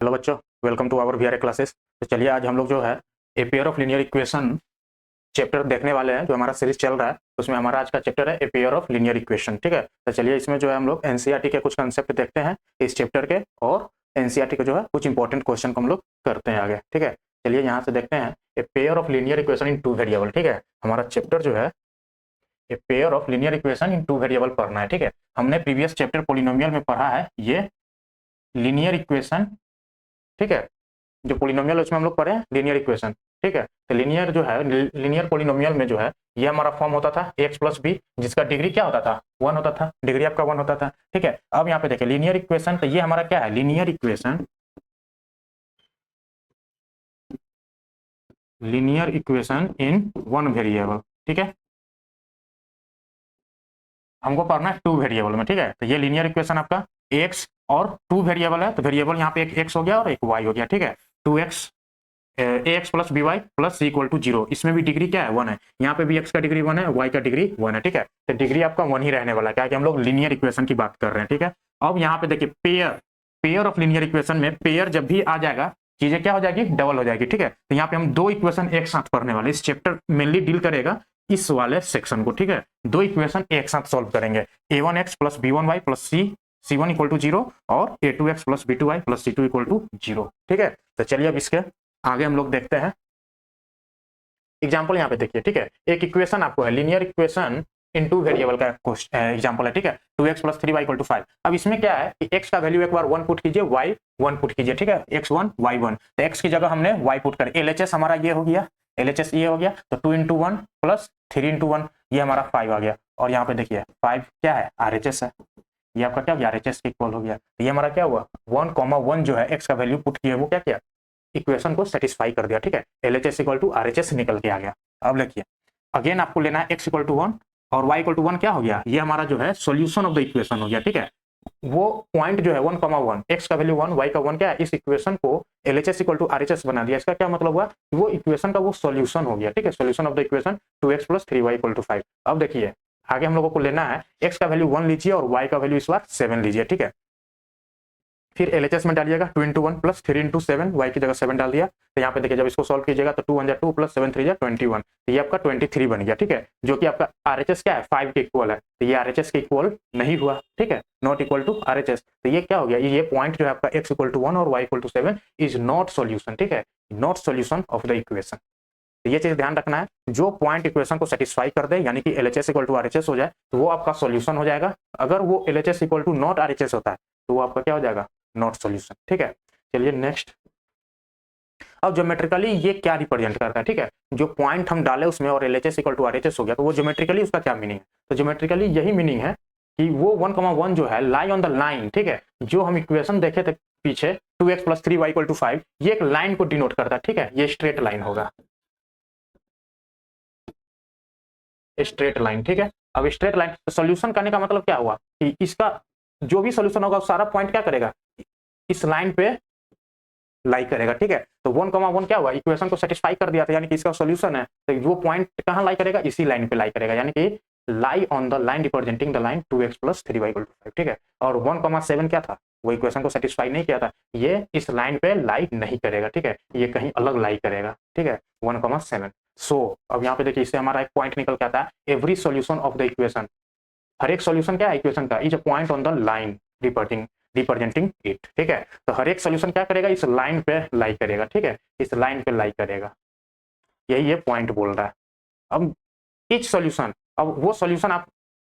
Hello बच्चों, welcome to our VRA classes. तो चलिए आज हम लोग जो है ए pair of linear equation chapter देखने वाले हैं। जो हमारा सीरीज चल रहा है उसमें हमारा आज का चैप्टर है ए पेयर ऑफ लीनियर इक्वेशन। ठीक है, तो चलिए इसमें जो है हम लोग एनसीईआरटी के कुछ कंसेप्ट देखते हैं इस चैप्टर के, और एनसीईआरटी के जो है कुछ इंपॉर्टेंट क्वेश्चन को हम लोग करते हैं आगे। ठीक है, चलिए यहाँ से देखते हैं a pair of linear equation in two variable. ठीक है, हमारा चैप्टर जो है ए pair of linear equation in two variable पढ़ना है। ठीक है, हमने प्रीवियस चैप्टर पोलिनोमियल में पढ़ा है ये लीनियर इक्वेशन। ठीक है, जो पोलिनोमियल है उसमें हम लोग पढ़े हैं लीनियर इक्वेशन। ठीक है, तो लीनियर जो है लीनियर पोलिनोमियल में जो है ये हमारा फॉर्म होता था एक्स प्लस बी, जिसका डिग्री क्या होता था, वन होता था, डिग्री आपका वन होता था। ठीक है, अब यहाँ पे देखिए लीनियर इक्वेशन, तो ये हमारा क्या है, linear equation, linear equation in one variable. ठीक है, हमको पढ़ना है टू वेरिएबल में। ठीक है, तो ये लीनियर इक्वेशन आपका एक्स और टू वेरिएबल है, तो वेरिएबल यहाँ पे एक एक्स हो गया और एक वाई हो गया। ठीक है, two x a x plus b y plus c equal to zero, इसमें भी डिग्री क्या है, वन है। यहाँ पे भी एक्स का डिग्री वन है, वाई का डिग्री वन है। ठीक है, तो डिग्री आपका वन ही रहने वाला है, क्या कि हम लोग लीनियर इक्वेशन की बात कर रहे हैं। ठीक है, अब यहाँ पे देखिए pair, pair of linear equation में पेयर जब भी आ जाएगा चीजें क्या हो जाएगी, डबल हो जाएगी। ठीक है, तो यहाँ पे हम दो इक्वेशन एक साथ पढ़ने वाले, इस चैप्टर मेनली डील करेगा इस वाले सेक्शन को। ठीक है, दो इक्वेशन एक साथ सॉल्व करेंगे, A one x plus B one y plus C one equal to zero, और A two x plus B two y plus C two equal to zero. ठीक है, तो चलिए अब इसके आगे हम लोग देखते हैं एग्जाम्पल। यहाँ पे देखिए, ठीक है, एक इक्वेशन आपको है linear equation in two variable का एग्जाम्पल है। ठीक है, two x plus three y equal to five. अब इसमें क्या है कि एक्स का वैल्यू एक बार वन पुट कीजिए, वाई वन पुट कीजिए। ठीक है, एक्स वन वाई वन, तो एक्स की जगह हमने वाई पुट कर, एलएचएस हमारा ये हो गया, एलएचएस ये हो गया, तो to into one plus three into one, ये हमारा फाइव आ गया। और यहाँ पे देखिए फाइव क्या है, आरएचएस है, ये आपका क्या हो गया, आरएचएस के इक्वल हो गया। तो ये हमारा क्या हुआ, वन कॉमा वन जो है एक्स का वैल्यू पुट किया, वो क्या किया, इक्वेशन को सेटिस्फाई कर दिया। ठीक है, एलएचएस इक्वल टू आरएचएस निकल के आ गया। अब देखिए अगेन आपको लेना है एक्स इक्वल टू वन और वाई इक्वल टू वन, क्या हो गया, ये हमारा जो है सॉल्यूशन ऑफ द इक्वेशन हो गया। ठीक है, वो पॉइंट जो है वन कॉमा वन, एक्स का वैल्यू वन, वाई का वन, क्या है, इस इक्वेशन को एलएचएस इक्वल टू आरएचएस बना दिया। इसका क्या मतलब हुआ, वो इक्वेशन का वो सॉल्यूशन हो गया। ठीक है, solution of the equation two x plus three y equal to five. अब देखिए आगे हम लोगों को लेना है एक्स का वैल्यू वन लीजिए और वाई का वैल्यू इस बार सेवन लीजिए। ठीक है, फिर एलएचएस में डालिएगा two into one plus three into seven, y की जगह सेवन डाल दिया। तो यहाँ पे देखिए जब इसको सॉल्व कीजिएगा तो टू वन जा टू प्लस सेवन थ्री जा 21, तो ये आपका 23 बन गया। ठीक है, जो कि आपका आरएचएस क्या है, फाइव के इक्वल है, तो ये आरएचएस के इक्वल नहीं हुआ। ठीक है, नॉट इक्वल टू आरएचएस, तो ये क्या हो गया, ये पॉइंट जो है आपका एक्स इक्वल टू वन और y equal to seven is not solution. ठीक है, not solution of the equation. तो ये चीज ध्यान रखना है, जो पॉइंट इक्वेशन को सेटिस्फाई कर दे, यानी कि एलएचएस इक्वल टू आरएचएस हो जाए, तो वो आपका सॉल्यूशन हो जाएगा। अगर वो LHS equal to not RHS होता है तो वो आपका क्या हो जाएगा, नॉट सॉल्यूशन। ठीक है, चलिए नेक्स्ट। अब ज्योमेट्रिकली ये क्या रिप्रेजेंट करता है, ठीक है, जो पॉइंट हम डाले उसमें और एलएचएस इक्वल टू आरएचएस हो गया, तो वो ज्योमेट्रिकली उसका क्या मीनिंग है, तो ज्योमेट्रिकली यही मीनिंग है कि वो वन कॉमा वन जो है लाई ऑन द लाइन। ठीक है, जो हम इक्वेशन देखे थे पीछे two x plus three y equal to five, ये एक लाइन को डिनोट करता है। ठीक है, ये स्ट्रेट लाइन होगा, स्ट्रेट लाइन। ठीक है, अब स्ट्रेट लाइन सोल्यूशन करने का मतलब क्या हुआ कि इसका जो भी सोल्यूशन होगा सारा पॉइंट क्या करेगा, इस लाइन पे लाई करेगा। ठीक है, तो वन कॉमा वन क्या हुआ, इक्वेशन को सेटिस्फाई कर दिया था, यानी कि इसका सॉल्यूशन है, तो वो पॉइंट कहां लाई करेगा, इसी लाइन पे लाई करेगा, यानी कि lie on the line representing the line two x plus three y equal to five. ठीक है, और वन कॉमा सेवन क्या था, वो इक्वेशन को सेटिस्फाई नहीं किया था, ये इस लाइन पे लाई नहीं करेगा। ठीक है, ये कहीं अलग लाई करेगा। ठीक है, वन कॉमा सेवन। सो अब यहाँ पे देखिए इससे हमारा एक पॉइंट निकल के आता है, every solution of the equation, हर एक सॉल्यूशन क्या है इक्वेशन का, is a point on the line representing it. ठीक है, तो हर एक सॉल्यूशन क्या करेगा, इस लाइन पे लाई करेगा। ठीक है, इस लाइन पे लाई करेगा, यही ये पॉइंट बोल रहा है। अब इच सॉल्यूशन, अब वो सॉल्यूशन आप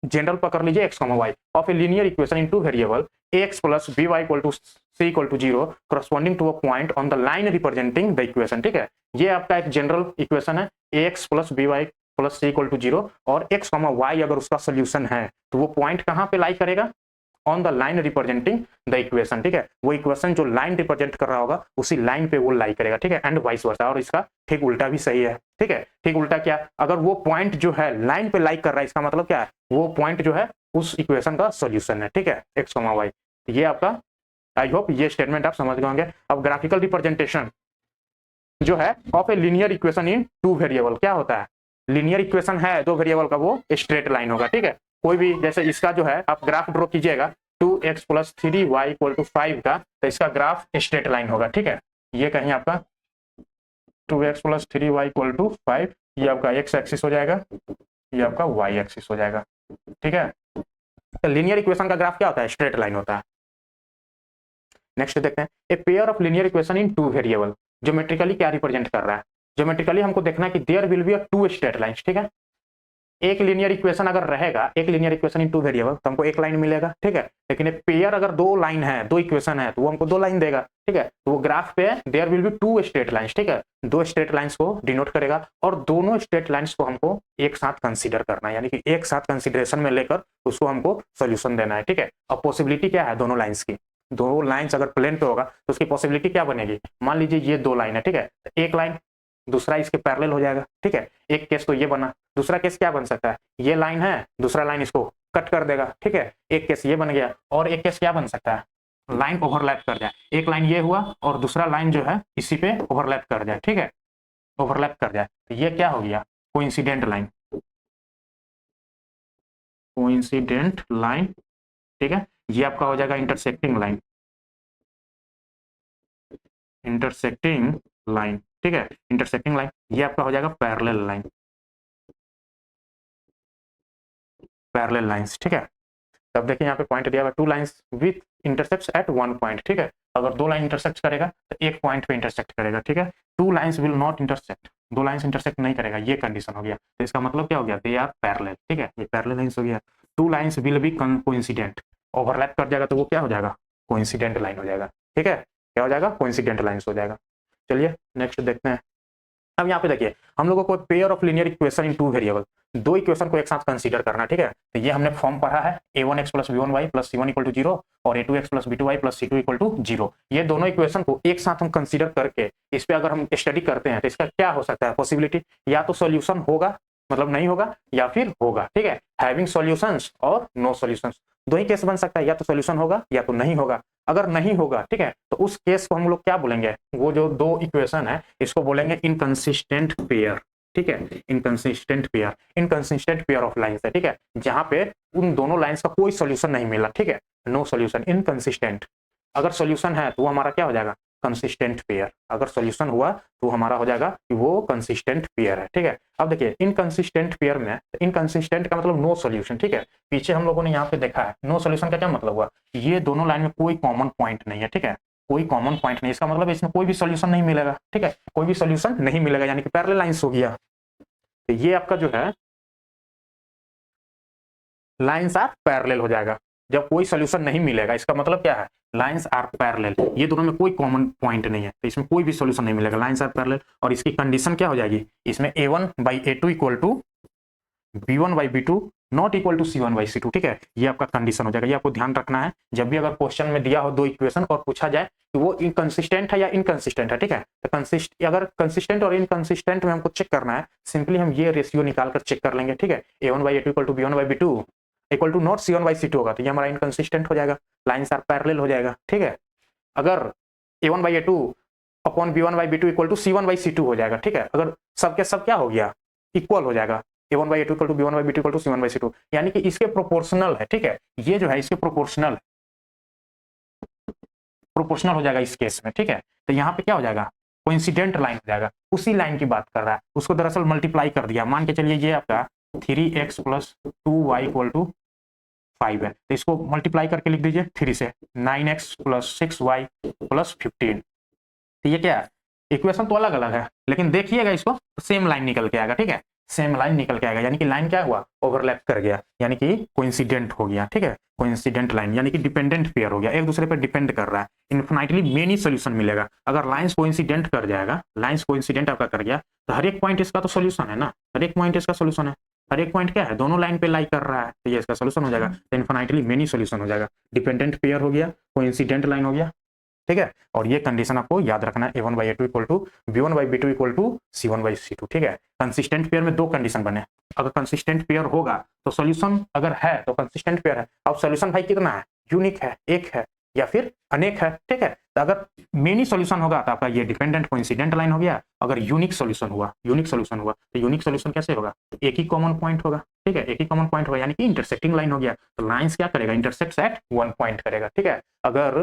जनरल पकड़ लीजिए x comma y of a linear equation in two variable x plus b y equal to c equal to zero corresponding to a point on the line representing the equation. ठीक है, ये आपका एक general equation है, x plus b y plus c equal to zero, और x comma y अगर उसका solution है तो वो पॉइंट कहां पे लाई करेगा, on the line representing the equation. ठीक है, वो इक्वेशन जो लाइन रिप्रेजेंट कर रहा होगा उसी लाइन पे वो लाई करेगा। ठीक है, एंड वाइस वर्सा, और इसका ठीक उल्टा भी सही है। ठीक है, ठीक उल्टा क्या, अगर वो पॉइंट जो है लाइन पे लाई कर रहा है, इसका मतलब क्या है, वो पॉइंट जो है उस इक्वेशन का सॉल्यूशन है। ठीक है, एक्स कॉमा वाई, ये आपका, आई होप ये स्टेटमेंट आप समझ गए होंगे। अब ग्राफिकल रिप्रेजेंटेशन जो है of a linear equation in two variable, क्या होता है, लीनियर इक्वेशन है दो वेरिएबल का, वो स्ट्रेट लाइन होगा। ठीक है, कोई भी जैसे इसका जो है आप ग्राफ ड्रॉ कीजिएगा, 2x plus 3y equal to 5 का, तो इसका ग्राफ स्ट्रेट लाइन होगा, ठीक है। ये कहीं आपका 2x plus 3y equal to 5, ये आपका x एक्सिस हो जाएगा, ये आपका y एक्सिस हो जाएगा, ठीक है। तो लीनियर इक्वेशन का ग्राफ क्या होता है? स्ट्रेट लाइन होता है। नेक्स्ट देखते हैं, a pair of linear equation in two variable. Geometrically क्या रिप्रेजेंट कर रहा है? ज्योमेट्रिकली हमको देखना है कि there will be two straight lines, ठीक है। एक लीनियर इक्वेशन अगर रहेगा, एक linear equation in two variable, तो हमको एक लाइन मिलेगा, ठीक है। लेकिन एक पेयर अगर दो लाइन है, दो इक्वेशन है, तो वो हमको दो लाइन देगा, ठीक है। तो वो ग्राफ पे there will be two straight lines, ठीक है, दो स्ट्रेट लाइंस को डिनोट करेगा, और दोनों स्ट्रेट लाइंस को हमको एक साथ कंसीडर करना है, यानी कि एक साथ कंसीडरेशन में लेकर उसको हमको सोल्यूशन देना है, ठीक है। अब पॉसिबिलिटी क्या है दोनों लाइंस की? दो लाइंस अगर प्लेन पे होगा तो उसकी पॉसिबिलिटी क्या बनेगी? मान लीजिए ये दो लाइन है, ठीक है, तो एक लाइन दूसरा इसके पैरेलल हो जाएगा, ठीक है। एक केस तो ये बना, दूसरा केस क्या बन सकता है? ये लाइन है, दूसरा लाइन इसको कट कर देगा, ठीक है। एक केस ये बन गया, और एक केस क्या बन सकता है? लाइन ओवरलैप कर जाए, एक लाइन ये हुआ और दूसरा लाइन जो है इसी पे ओवरलैप कर जाए, ठीक है, ओवरलैप कर जाए, तो ये क्या हो गया? कोइंसिडेंट लाइन, कोइंसिडेंट लाइन, ठीक है। ये आपका हो जाएगा इंटरसेक्टिंग लाइन, इंटरसेक्टिंग लाइन, ठीक है, इंटरसेक्टिंग लाइन। ये आपका हो जाएगा पैरेलल लाइन, पैरेलल लाइंस, ठीक है। तब देखिए यहाँ पे पॉइंट दिया हुआ, two lines with intersects at one point, ठीक है। अगर दो लाइन इंटरसेक्ट करेगा तो एक पॉइंट पे इंटरसेक्ट करेगा, ठीक है। Two lines will not intersect, दो लाइंस इंटरसेक्ट नहीं करेगा, ये कंडीशन हो गया। तो इसका मतलब क्या हो गया? दे आर पैरेलल, ठीक है, ये पैरेलल लाइंस हो गया। Two lines will be coincident, overlap कर जाएगा तो वो क्या हो जाएगा? कोइंसिडेंट लाइन हो जाएगा, ठीक है। क्या हो जाएगा? कोइंसिडेंट लाइंस हो जाएगा। चलिए नेक्स्ट देखते हैं। अब यहाँ पे देखिए, हम लोगों को pair of linear equation in two variable, दो इक्वेशन को एक साथ कंसीडर करना, ठीक है। तो ये हमने फॉर्म पढ़ा है, a1x plus b1y plus c1 equal to 0 और a2x plus b2y plus c2 equal to 0। ये दोनों इक्वेशन को एक साथ हम कंसीडर करके इस पे अगर हम स्टडी करते हैं तो इसका क्या हो सकता है पॉसिबिलिटी? या तो सॉल्यूशन होगा, मतलब नहीं होगा, या फिर होगा, ठीक है। हैविंग सॉल्यूशंस और नो सॉल्यूशंस, दो ही केस बन सकता है, या तो सॉल्यूशन होगा या तो नहीं होगा। अगर नहीं होगा, ठीक है, तो उस केस को हम लोग क्या बोलेंगे? वो जो दो इक्वेशन है इसको बोलेंगे इनकंसिस्टेंट पेयर, ठीक है, inconsistent pair, inconsistent pair of lines है, ठीक है, जहां पे उन दोनों लाइंस का कोई सॉल्यूशन नहीं मिला, ठीक है, नो सॉल्यूशन, इनकंसिस्टेंट। अगर सॉल्यूशन है तो वो हमारा क्या हो जाएगा? Consistent pair. अगर सॉल्यूशन हुआ तो हमारा हो जाएगा कि वो कंसिस्टेंट पेयर है, ठीक है। अब देखिए इनकंसिस्टेंट पेयर में, इनकंसिस्टेंट का मतलब नो सॉल्यूशन, ठीक है। पीछे हम लोगों ने यहाँ पे देखा है नो सॉल्यूशन का क्या मतलब हुआ? ये दोनों लाइन में कोई कॉमन पॉइंट नहीं है, ठीक है, कोई कॉमन पॉइंट नहीं, इसका मतलब इसमें कोई भी सॉल्यूशन नहीं मिलेगा, ठीक है, कोई भी सॉल्यूशन नहीं मिलेगा, यानी कि पैरेलल लाइंस हो गया। तो ये आपका जो है लाइंस आर पैरेलल हो जाएगा जब कोई सॉल्यूशन नहीं मिलेगा। इसका मतलब क्या है? लाइंस आर पैरेलल, ये दोनों में कोई कॉमन पॉइंट नहीं है, तो इसमें कोई भी सॉल्यूशन नहीं मिलेगा, लाइंस आर पैरेलल। और इसकी कंडीशन क्या हो जाएगी? इसमें a1/a2 equal to b1/b2 not equal to c1/c2, ठीक है, ये आपका कंडीशन हो जाएगा। ये आपको ध्यान रखना है जब भी अगर क्वेश्चन में दिया हो दो इक्वेशन और पूछा जाए कि वो इनकंसिस्टेंट है या इनकंसिस्टेंट है, ठीक है, तो अगर कंसिस्टेंट और इनकंसिस्टेंट में हमको चेक करना है, सिंपली हम ये रेशियो निकाल कर चेक कर लेंगे, ठीक है। a1/a2 equal to b1/b2 equal to not c1/c2 होगा, तो ये हमारा इनकंसिस्टेंट हो जाएगा, लाइंस आर पैरेलल हो जाएगा, ठीक है। अगर a1/a2 upon b1/b2 equal to c1/c2 हो जाएगा, ठीक है, अगर सबके सब क्या हो गया? इक्वल हो जाएगा, a1/a2 equal to b1/b2 equal to c1/c2, यानी कि इसके प्रोपोर्शनल है, ठीक है, ये जो है इसके प्रोपोर्शनल हो जाएगा इस केस में, ठीक है। तो यहाँ पे क्या हो जाएगा? कोइंसिडेंट लाइन हो जाएगा, उसी लाइन की बात कर रहा है, उसको दरअसल मल्टीप्लाई कर दिया। मान के चलिए ये आपका 3x plus 2y equal to 5 है, तो इसको मल्टीप्लाई करके लिख दीजिए 3 से, 9x प्लस 6y प्लस 15। तो ये क्या है? इक्वेशन तो अलग अलग है, लेकिन देखिएगा इसको तो सेम लाइन निकल के आएगा, ठीक है, सेम लाइन निकल के आएगा, यानी कि लाइन क्या हुआ? ओवरलैप कर गया, यानी कि कोइंसिडेंट हो गया, ठीक है, कोइंसिडेंट लाइन, यानी कि डिपेंडेंट पेयर हो गया, एक दूसरे पर डिपेंड कर रहा है। इन्फिनाइटली मेनी सॉल्यूशन मिलेगा अगर लाइंस कोइंसिडेंट कर जाएगा, लाइंस कोइंसिडेंट आपका कर गया तो हर एक पॉइंट इसका तो सॉल्यूशन है ना, हर एक पॉइंट इसका सॉल्यूशन है, हर एक पॉइंट क्या है? दोनों लाइन पे लाई कर रहा है, तो ये इसका सॉल्यूशन हो जाएगा। तो इन्फिनाइटली मेनी सॉल्यूशन हो जाएगा, डिपेंडेंट पेयर हो गया, कोइंसिडेंट लाइन हो गया, ठीक है। और ये कंडीशन आपको याद रखना है, a1/a2 equal to b1/b2 equal to c1/c2, ठीक है। कंसिस्टेंट पेयर में दो कंडीशन बने, अगर कंसिस्टेंट पेयर होगा तो सॉल्यूशन अगर है तो कंसिस्टेंट पेयर है। अब सॉल्यूशन भाई कितना है? यूनिक है, एक है या फिर अनेक है, ठीक है। तो अगर मेनी सॉल्यूशन होगा तो आपका ये डिपेंडेंट कोइंसिडेंट लाइन हो गया। अगर यूनिक सॉल्यूशन हुआ तो यूनिक सॉल्यूशन कैसे होगा, तो एक ही कॉमन पॉइंट होगा, ठीक है, एक ही कॉमन पॉइंट होगा, यानी कि इंटरसेक्टिंग लाइन हो गया। तो लाइंस क्या करेगा, इंटरसेक्ट्स एट वन पॉइंट करेगा, ठीक है। अगर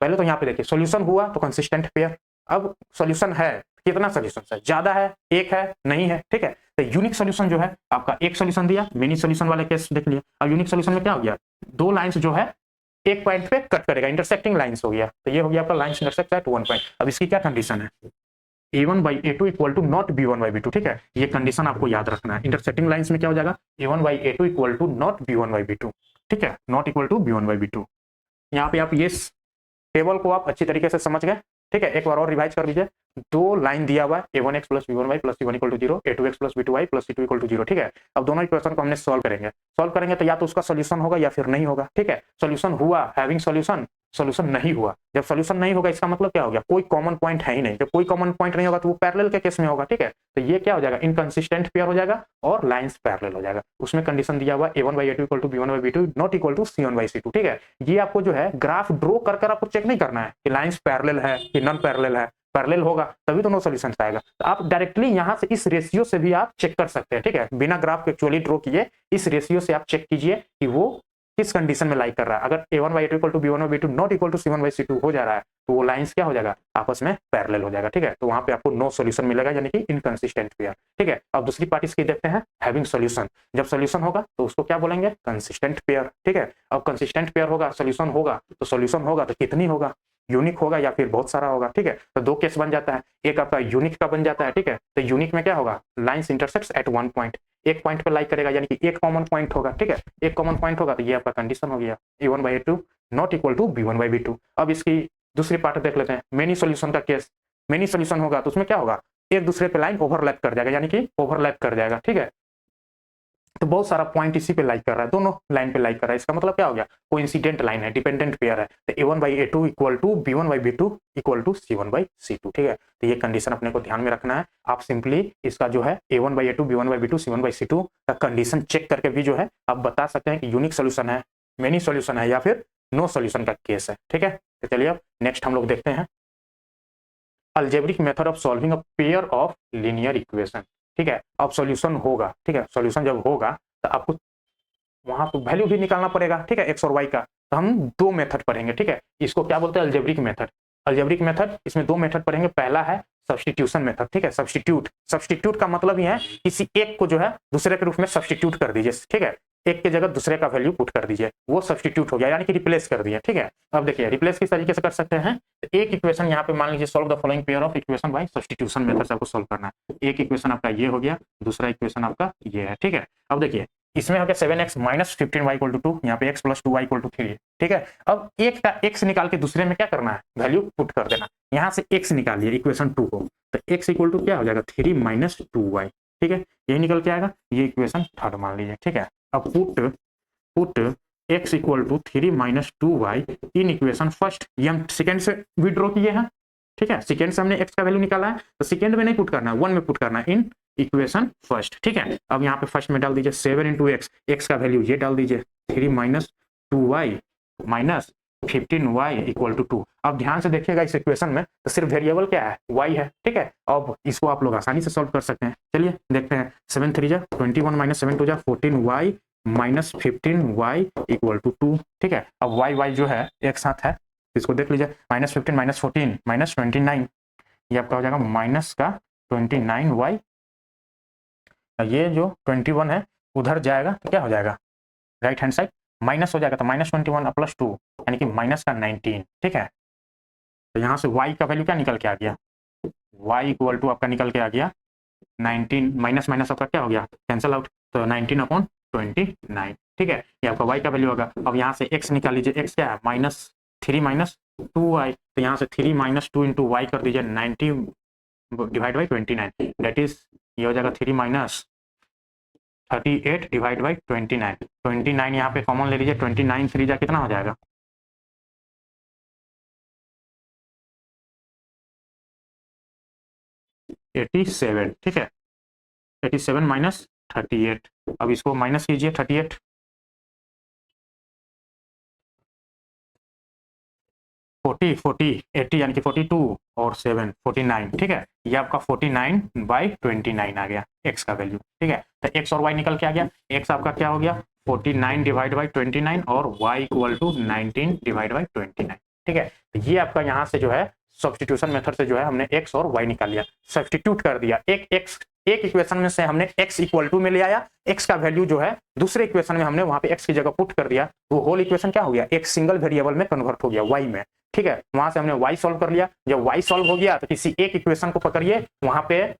पहले तो यहाँ पे देखिए सॉल्यूशन हुआ तो कंसिस्टेंट पेयर, अब सॉल्यूशन है, कितना सॉल्यूशन है, ज्यादा है, एक है, नहीं है, ठीक है। तो यूनिक सॉल्यूशन जो है आपका एक सॉल्यूशन दिया, मेनी सॉल्यूशन वाले केस देख लिया। अब यूनिक सॉल्यूशन में क्या हो गया, दो लाइंस जो है एक पॉइंट पे कट करेगा, इंटरसेक्टिंग लाइंस हो गया। तो ये हो गया आपका lines intersect at one point. अब इसकी क्या कंडीशन है, a1/a2 equal to not b1/b2, ठीक है, ये कंडीशन आपको याद रखना है। इंटरसेक्टिंग लाइंस में क्या हो जाएगा, a1/a2 equal to not b1/b2, ठीक है, नॉट इक्वल टू b1/b2। यहाँ पे आप ये टेबल को आप अच्छी तरीके से समझ गए, ठीक है। एक बार और रिवाइज कर लीजिए, दो लाइन दिया हुआ है a1x plus b1y plus c1 equal to 0, a2x plus b2y plus c2 equal to 0, ठीक है। अब दोनों इक्वेशन को हमने सॉल्व करेंगे तो या तो उसका सॉल्यूशन होगा या फिर नहीं होगा, ठीक है। सॉल्यूशन हुआ, हैविंग सॉल्यूशन, सॉल्यूशन नहीं हुआ। जब सॉल्यूशन नहीं होगा इसका मतलब क्या हो गया, कोई कॉमन पॉइंट है ही नहीं। जब कोई कॉमन पॉइंट नहीं होगा तो वो पैरेलल के केस में होगा, ठीक है। तो ये क्या हो जाएगा, इनकंसिस्टेंट पेयर हो जाएगा और लाइंस पैरेलल हो जाएगा। उसमें कंडीशन दिया हुआ a1/a2 equal to b1/b2 not equal to c1/c2, ठीक है। ये आपको जो है ग्राफ ड्रॉ कर आपको चेक नहीं करना है कि लाइंस पैरेलल है कि नॉन पैरेलल है। पैरेलल होगा तभी तो नो सॉल्यूशन आएगा। तो आप डायरेक्टली यहां से इस रेशियो से भी आप चेक कर सकते हैं, ठीक है, बिना ग्राफ के एक्चुअली ड्रॉ किए इस रेशियो से आप चेक कीजिए कि वो किस कंडीशन में लाइक कर रहा है। अगर a1/a2 equal to b1/b2 not equal to c1/c2 हो जा रहा है तो वो लाइंस क्या हो जाएगा, आपस में पैरेलल हो जाएगा, ठीक है। तो वहां पे आपको नो सॉल्यूशन मिलेगा, यानी कि इनकंसिस्टेंट पेयर, ठीक है। अब दूसरी पार्ट इसकी देखते हैं, हैविंग सॉल्यूशन। जब सॉल्यूशन होगा तो उसको क्या बोलेंगे, कंसिस्टेंट पेयर, ठीक है। अब कंसिस्टेंट पेयर होगा, सॉल्यूशन होगा तो कितनी होगा, यूनिक होगा या फिर बहुत सारा होगा, ठीक है। तो दो केस बन जाता है, एक आपका यूनिक का बन जाता है, ठीक है। तो यूनिक में क्या होगा, lines intersects at one point, एक पॉइंट पे लाइक करेगा, यानी कि एक कॉमन पॉइंट होगा, ठीक है। एक कॉमन पॉइंट होगा तो ये आपका कंडीशन हो गया a1/a2 not equal to b1/b2। अब इसकी दूसरी पार्ट देख लेते हैं, मेनी सॉल्यूशन का केस। मेनी सॉल्यूशन होगा तो उसमें क्या होगा, एक दूसरे पे लाइन ओवरलैप कर जाएगा, यानी कि ओवरलैप कर जाएगा, ठीक है। तो बहुत सारा पॉइंट इसी पे लाइक कर रहा है, दोनों लाइन पे लाइक कर रहा है, इसका मतलब क्या हो गया, कोइंसिडेंट लाइन है, डिपेंडेंट पेयर है। तो a1/a2 equal to b1/b2 equal to c1/c2, ठीक है। तो ये कंडीशन अपने को ध्यान में रखना है। आप सिंपली इसका जो है a1/a2 b1/b2 c1/c2 का कंडीशन चेक करके भी जो है आप बता सकते हैं कि यूनिक सोल्यूशन है, मेनी सोल्यूशन है या फिर नो सोल्यूशन का केस है, ठीक है। तो चलिए अब नेक्स्ट हम लोग देखते हैं algebraic method of solving a pair of linear equation, ठीक है। अब सॉल्यूशन होगा, ठीक है, सॉल्यूशन जब होगा तो आपको वहां तो वैल्यू भी निकालना पड़ेगा, ठीक है, एक्स और वाई का। तो हम दो मेथड पढ़ेंगे, ठीक है। इसको क्या बोलते हैं, अलजेब्रिक मेथड। अलजेब्रिक मेथड, इसमें दो मेथड पढ़ेंगे। पहला है सब्स्टिट्यूशन मेथड, ठीक है। सब्स्टिट्यूट का मतलब ही है किसी एक को जो है दूसरे के रूप में सब्स्टिट्यूट कर दीजिए, ठीक है। एक के जगह दूसरे का वैल्यू पुट कर दीजिए, वो सब्स्टिट्यूट हो गया, यानी कि रिप्लेस कर दिया, ठीक है। अब देखिए रिप्लेस किस तरीके से कर सकते हैं, तो एक इक्वेशन यहाँ पे मान लीजिए solve the following pair of equation by substitution method से आपको सॉल्व करना है। एक इक्वेशन आपका ये हो गया, दूसरा इक्वेशन आपका ये है, ठीक है। अब देखिए इसमें हो गया 7x minus 15y equal to 2, यहाँ पे x plus 2y equal to 3, ठीक है। अब एक का x निकाल के दूसरे में क्या करना है, वैल्यू पुट कर देना। यहाँ से x निकालिए इक्वेशन 2 को, तो x इक्वल टू क्या हो जाएगा 3 माइनस 2y, ठीक है। यही निकल के आएगा, ये इक्वेशन थर्ड मान लीजिए, ठीक है। अब put x equal to 3 minus 2y in equation first, ये हम सेकेंड से विड्रॉ किए हैं, ठीक है। सेकेंड से हमने x का वैल्यू निकाला है, तो सेकेंड में नहीं पुट करना है, वन में पुट करना है, इन इक्वेशन फर्स्ट, ठीक है। अब यहाँ पे फर्स्ट में डाल दीजिए 7 इंटू एक्स, एक्स का वैल्यू ये डाल दीजिए 3 minus 2y minus 15y equal to 2। अब ध्यान से देखिएगा इस इक्वेशन में तो सिर्फ वेरिएबल क्या है, y है, ठीक है। अब इसको आप लोग आसानी से सॉल्व कर सकते हैं। चलिए देखते हैं, 7 3 जा 21 माइनस 7 2 जा 14y minus 15y equal to 2, ठीक है। अब y जो है एक साथ है, इसको देख लीजिए, माइनस 15 माइनस 14 माइनस 29, ये आपका हो जाएगा माइनस का 29y। ये जो 21 है उधर जाएगा तो क्या हो जाएगा, राइट हैंड साइड माइनस हो जाएगा, तो माइनस 21 प्लस 2 यानी कि माइनस का 19, ठीक है। तो यहाँ से y का वैल्यू क्या निकल के आ गया, y इक्वल टू आपका निकल के आ गया 19, माइनस माइनस आपका क्या हो गया, कैंसल आउट, तो 19/29, ठीक है। ये आपका y का वैल्यू होगा। अब यहाँ से x निकाल लीजिए, x क्या है -3 माइनस 2y, तो यहाँ से 3 माइनस 2 इंटू वाई कर दीजिए 90 डिवाइड बाई 29, दैट इज ये हो जाएगा 3 माइनस 38 डिवाइड बाई 29 यहाँ पे कॉमन ले लीजिए, 29 3 जा कितना हो जाएगा, 87, ठीक है। 87 माइनस 38, अब इसको माइनस कीजिए 38, 40 40 80 यानी कि 42 और 7 49, ठीक है। ये आपका 49/29 आ गया x का वैल्यू, ठीक है। तो x और y निकल के आ गया। x आपका क्या हो गया 49 डिवाइड बाई 29 और y equal to 19 divide by 29, ठीक है। तो ये आपका यहाँ से जो है सब्स्टिट्यूशन मेथड से जो है हमने x और y निकाल लिया, सब्स्टिट्यूट कर दिया। एक इक्वेशन में से हमने x इक्वल टू में ले आया, x का वैल्यू जो है दूसरे इक्वेशन में हमने वहां पे x की जगह पुट कर दिया, वो होल इक्वेशन क्या हो गया एक सिंगल वेरिएबल में कन्वर्ट हो गया y में, ठीक है। वहां से हमने y सॉल्व कर लिया। जब y सॉल्व हो गया तो किसी एक इक्वेशन को पकड़िए, वहां पे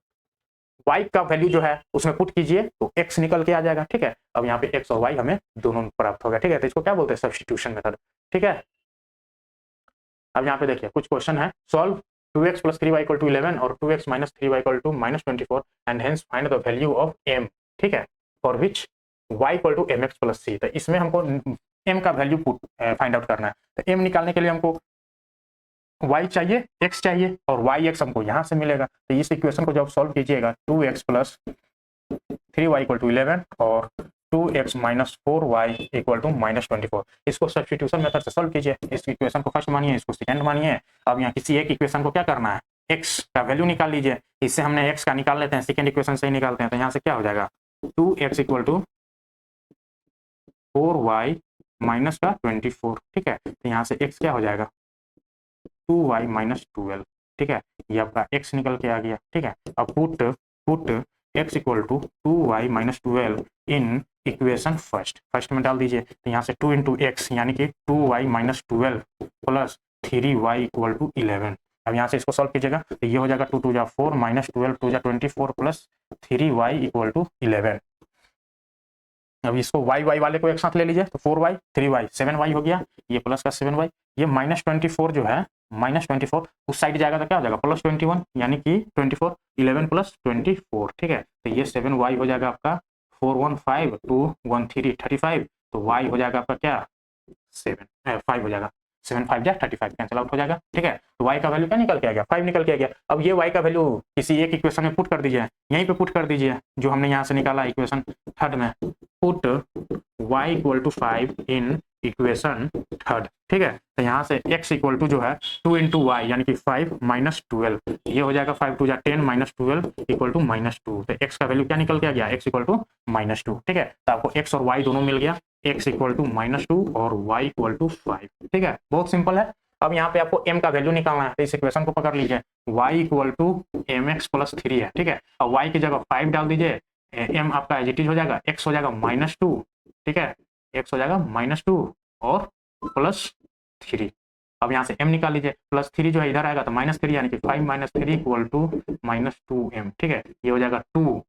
y का वैल्यू जो है उसमें पुट कीजिए तो x निकल के आ जाएगा, ठीक है। अब यहाँ पे x और y हमें दोनों प्राप्त हो गया, ठीक है। तो इसको क्या बोलते हैं सब्स्टिट्यूशन मेथड, ठीक है। अब यहाँ पे देखिए कुछ क्वेश्चन है, solve 2x plus 3y equal to 11 और 2x minus 3y equal to minus 24 and hence find the value of m, ठीक है, for which y equal to mx plus c। तो इसमें हमको m का वैल्यू फाइंड आउट करना है। तो m निकालने के लिए हमको y चाहिए, x चाहिए और yx हमको यहाँ से मिलेगा। तो इस इक्वेशन को जब सॉल्व कीजिएगा 2x plus 3y equal to 11 और 2x minus 4y equal to minus 24, इसको सब्स्टिट्यूशन मेथड से सॉल्व कीजिए। इस इक्वेशन को फर्स्ट मानिए, इसको सेकंड मानिए। अब यहाँ किसी एक इक्वेशन को क्या करना है x का वैल्यू निकाल लीजिए। इससे हमने x का निकाल लेते हैं, सेकंड इक्वेशन से ही निकालते हैं। तो यहाँ से क्या हो जाएगा 2x equal to 4y minus का 24, ठीक है। तो यहाँ से x क्या हो जाएगा 2y minus 12, ठीक है। ये आपका x निकल के आ गया, ठीक है। अब put x equal to 2y minus 12 in equation first में डाल दीजिए। तो यहाँ से 2 इंटू एक्स यानी कि 2y minus 12 plus 3y equal to 11। अब यहाँ से इसको सॉल्व कीजिएगा तो ये हो जाएगा 2 2 जा 4 माइनस 12 2 जा 24 प्लस 3y इक्वल टू 11। अब इसको y वाले को एक साथ ले लीजिए तो 4y 3y 7y हो गया, ये प्लस का 7y, ये माइनस 24 जो है माइनस 24 उस साइड जाएगा तो क्या हो जाएगा प्लस 21 यानी कि 24 11 प्लस 24, ठीक है। तो ये 7y हो जाएगा आपका 415 2 13 35, तो y हो जाएगा आपका क्या 5 हो जाएगा 7 5 जा 35 कैंसिल आउट हो जाएगा, ठीक है। तो y का वैल्यू क्या निकल के आ गया 5 निकल के आ गया। अब ये y का वैल्यू किसी एक इक्वेशन में पुट कर दीजिए, यहीं पे पुट कर दीजिए जो हमने यहाँ से निकाला इक्वेशन थर्ड में, put y equal to 5 in equation third, ठीक है। तो यहाँ से x इक्वल टू जो है 2 इंटू वाई यानी कि 5 माइनस 12, ये हो जाएगा 5 2 जा 10 माइनस 12 इक्वल टू -2। तो x का वैल्यू क्या निकल के आ गया x इक्वल टू -2, ठीक है। तो आपको x और y दोनों मिल गया, x इक्वल टू -2 और y इक्वल टू 5, ठीक है। बहुत सिंपल है। अब यहाँ पे आपको m का वैल्यू निकालना है, तो इस इक्वेशन को पकड़ लीजिए y equal to mx plus 3 है, ठीक है। अब y की जगह 5 डाल दीजिए, m आपका एज इट इज हो जाएगा, x हो जाएगा -2, ठीक है, x हो जाएगा -2 और प्लस 3। अब यहाँ से m निकाल लीजिए, प्लस 3 जो है इधर आएगा तो -3 यानी कि 5 - 3 इक्वल टू -2m, ठीक है। ये हो जाएगा 2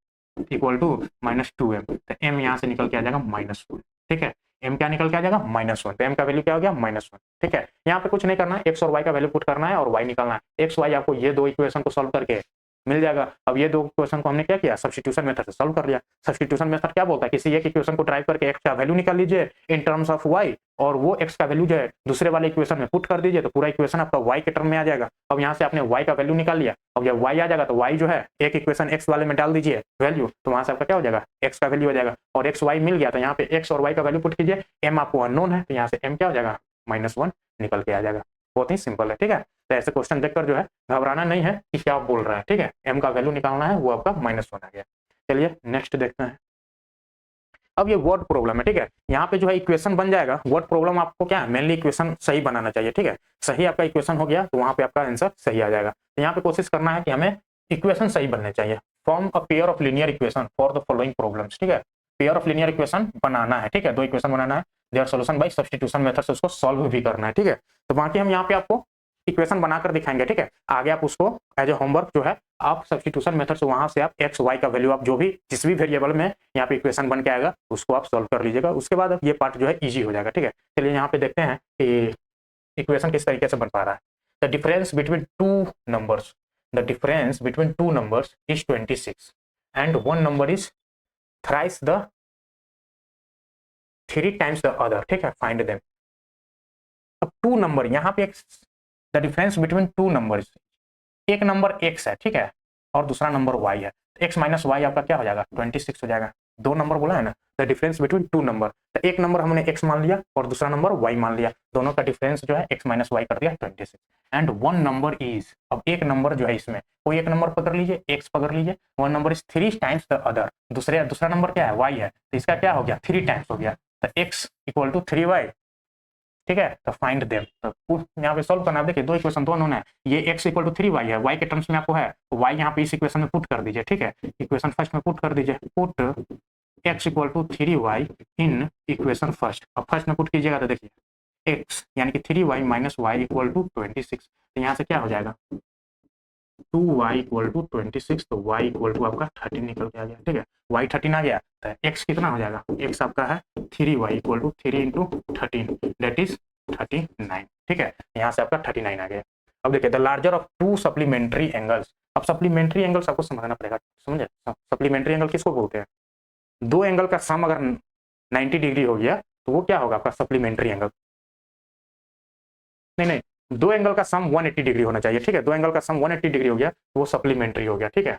इक्वल टू -2m, तो m यहाँ से निकल के आ जाएगा -1, ठीक है। m क्या निकल के आ जाएगा -1, तो m का वैल्यू क्या हो गया -1, ठीक है। यहाँ पे कुछ नहीं करना है, x और y का वैल्यू पुट करना है और y निकालना है। x y आपको ये दो इक्वेशन को सॉल्व करके मिल जाएगा। अब ये दो इक्वेशन को हमने क्या किया सब्स्टिट्यूशन मेथड से सॉल्व कर लिया। सब्स्टिट्यूशन मेथड क्या बोलता है किसी एक इक्वेशन को ड्राइव करके x का वैल्यू निकाल लीजिए इन टर्म्स ऑफ y और वो x का वैल्यू जो है दूसरे वाले इक्वेशन में पुट कर दीजिए तो पूरा इक्वेशन आपका y के टर्म में आ जाएगा। अब यहाँ से आपने y का वैल्यू निकाल लिया, अब जब y आ जाएगा तो y जो है एक इक्वेशन x वाले में डाल दीजिए वैल्यू, तो वहां से आपका क्या हो जाएगा x का वैल्यू हो जाएगा और x y मिल गया तो यहाँ पे x और y का वैल्यू पुट कीजिए, m आपको अननोन है तो यहाँ से m क्या हो जाएगा -1 निकल के आ जाएगा। बहुत ही सिंपल है, ठीक है। तो ऐसे क्वेश्चन देखकर जो है घबराना नहीं है कि क्या बोल रहा है, ठीक है। m का वैल्यू निकालना है, वो आपका -1 आ गया। चलिए नेक्स्ट देखते हैं। अब ये वर्ड प्रॉब्लम है, ठीक है। यहाँ पे जो है इक्वेशन बन जाएगा, वर्ड प्रॉब्लम आपको क्या है मेनली इक्वेशन सही बनाना चाहिए, ठीक है। सही आपका इक्वेशन हो गया तो वहां पे आपका आंसर सही आ जाएगा। तो यहाँ पे कोशिश करना है कि हमें इक्वेशन सही बनने चाहिए। Form a pair of linear equation for the following problems, ठीक है। पेयर ऑफ लीनियर इक्वेशन बनाना है, ठीक है, दो इक्वेशन बनाना है, their solution bye substitution method से उसको सॉल्व भी करना है, ठीक है। तो बाकी हम यहाँ पे आपको इक्वेशन बनाकर दिखाएंगे, ठीक है। आगे आप उसको एज ए होमवर्क जो है आप सब्स्टिट्यूशन मेथड से वहां से आप x y का वैल्यू आप जो भी जिस भी वेरिएबल में यहाँ पे इक्वेशन बन के आएगा उसको आप सॉल्व कर लीजिएगा। उसके बाद ये पार्ट जो है इजी हो जाएगा, ठीक है। चलिए यहाँ पे देखते हैं कि इक्वेशन किस तरीके से बन पा रहा है। The difference between two numbers is 26 and one number is thrice the 3 times the other, ठीक है। Find them. अब टू नंबर यहाँ पे the difference between two numbers, एक नंबर x है, ठीक है, और दूसरा नंबर y है। x माइनस वाई आपका क्या हो जाएगा 26 हो जाएगा। दो नंबर बोला है ना, the difference between two number, तो एक नंबर हमने x मान लिया और दूसरा नंबर y मान लिया, दोनों का डिफरेंस जो है x माइनस वाई कर दिया 26। एंड वन नंबर इज, अब एक नंबर जो है इसमें कोई एक नंबर पकड़ लीजिए, x पकड़ लीजिए, one number is 3 times the other, दूसरा नंबर क्या है y है, तो इसका क्या हो गया 3 टाइम्स हो गया, तो x इक्वल टू 3y, ठीक है। तो फाइंड देम, तो यहाँ पे सॉल्व करना है। देखिए दो इक्वेशन दोनों है, ये x इक्वल टू 3y है, y के टर्म्स में आपको है, तो y यहाँ पे इस इक्वेशन में पुट कर दीजिए, ठीक है, इक्वेशन फर्स्ट में पुट कर दीजिए, put x equal to 3y in equation first, अब फर्स्ट में पुट कीजिएगा तो देखिए x यानी कि 3y minus Y equal to 26, तो यहाँ से क्या हो जाएगा 2y इक्वल टू 26, तो y इक्वल टू आपका 13 निकल के आ गया, ठीक है, y 13 आ गया, तो x कितना हो जाएगा, x आपका है 3y equal to 3 into 13 that is 39, ठीक है, यहाँ से आपका 39 आ गया। अब देखिए the larger of to supplementary angles, अब सप्लीमेंट्री एंगल्स आपको समझना पड़ेगा, समझे सप्लीमेंट्री एंगल किसको बोलते हैं, दो एंगल का सम अगर 90 डिग्री हो गया तो वो क्या होगा आपका सप्लीमेंट्री एंगल, नहीं दो एंगल का सम 180 डिग्री होना चाहिए, ठीक है, दो एंगल का सम 180 डिग्री हो गया तो वो सप्लीमेंट्री हो गया, ठीक है,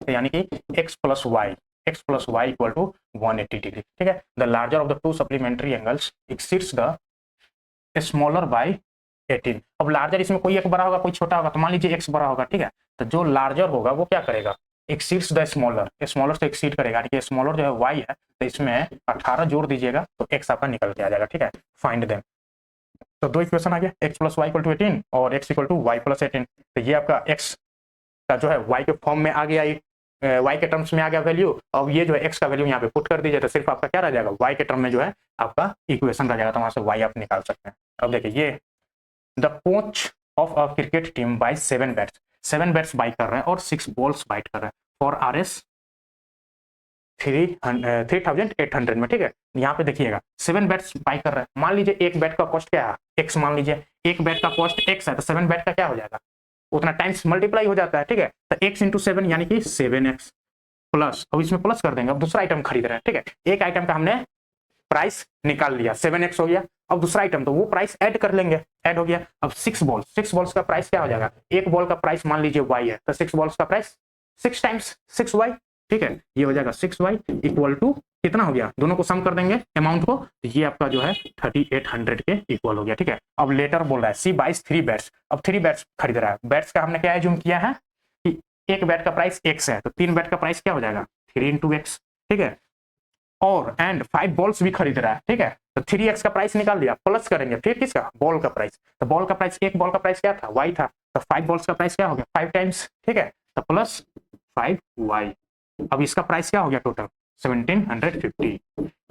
तो यानी कि x plus y equal to 180 degree, ठीक है। The larger of the two supplementary angles exceeds the smaller by 18, अब लार्जर इसमें कोई एक बड़ा होगा कोई छोटा होगा, तो मान लीजिए x बड़ा होगा, ठीक है, तो जो लार्जर होगा वो क्या करेगा एक्सीड्स द स्मॉलर, स्मॉलर से एक्सीड करेगा, यानी कि स्मॉलर जो है y है, तो इसमें 18 जोड़ दीजिएगा तो x आपका निकल के आ जाएगा, ठीक है, फाइंड देम, तो दो इक्वेशन आ गया x plus y equal to 18 और x equal to y plus 18, तो ये आपका x का जो है y के फॉर्म में आ गया, y के टर्म्स में आ गया वैल्यू, अब ये जो है x का वैल्यू यहाँ पे पुट कर दीजिए, तो सिर्फ आपका क्या रह जाएगा y के टर्म में जो है आपका इक्वेशन रह जाएगा, तो वहां से y आप निकाल सकते हैं। अब देखिए ये the coach of a cricket team buy 7 bats buy कर रहे हैं और 6 बॉल्स बाइट कर रहे हैं फॉर RS 3800 में, ठीक है, यहाँ पे देखिएगा 7 बैट्स बाई कर रहे हैं, मान लीजिए एक बैट का कॉस्ट क्या है x, मान लीजिए एक बैट का कॉस्ट x है, तो 7 बैट का क्या हो जाएगा उतना टाइम्स मल्टीप्लाई हो जाता है, ठीक है, तो x इंटू 7 यानी कि 7x प्लस, अब इसमें प्लस कर देंगे, अब दूसरा आइटम खरीद रहे हैं, ठीक है, एक आइटम का हमने प्राइस निकाल लिया 7x हो गया, अब दूसरा आइटम तो वो प्राइस ऐड कर लेंगे, ऐड हो गया, अब 6 बॉल्स का प्राइस क्या हो जाएगा, एक बॉल का प्राइस मान लीजिए y है, तो 6 बॉल्स का प्राइस 6 टाइम्स 6y, ठीक है, ये हो जाएगा 6y इक्वल टू कितना हो गया, दोनों को सम कर देंगे अमाउंट को, तो ये आपका जो है 3800 के इक्वल हो गया, ठीक है। अब लेटर बोल रहा है सी बाइज 3 बैट्स, अब 3 बैट्स खरीद रहा है, बैट्स का हमने क्या एज्यूम किया है कि एक बैट का प्राइस x है, तो 3 बैट का प्राइस क्या हो जाएगा 3 इंटू x, ठीक है, और एंड 5 बॉल्स भी खरीद रहा है, ठीक है, तो 3x का प्राइस निकाल दिया, प्लस करेंगे फिर किसका बॉल का प्राइस, तो बॉल का प्राइस एक बॉल का प्राइस क्या था y था, तो 5 बॉल्स का प्राइस क्या हो गया 5 टाइम्स, ठीक है, तो प्लस 5y, अब इसका प्राइस क्या हो गया टोटल 1750,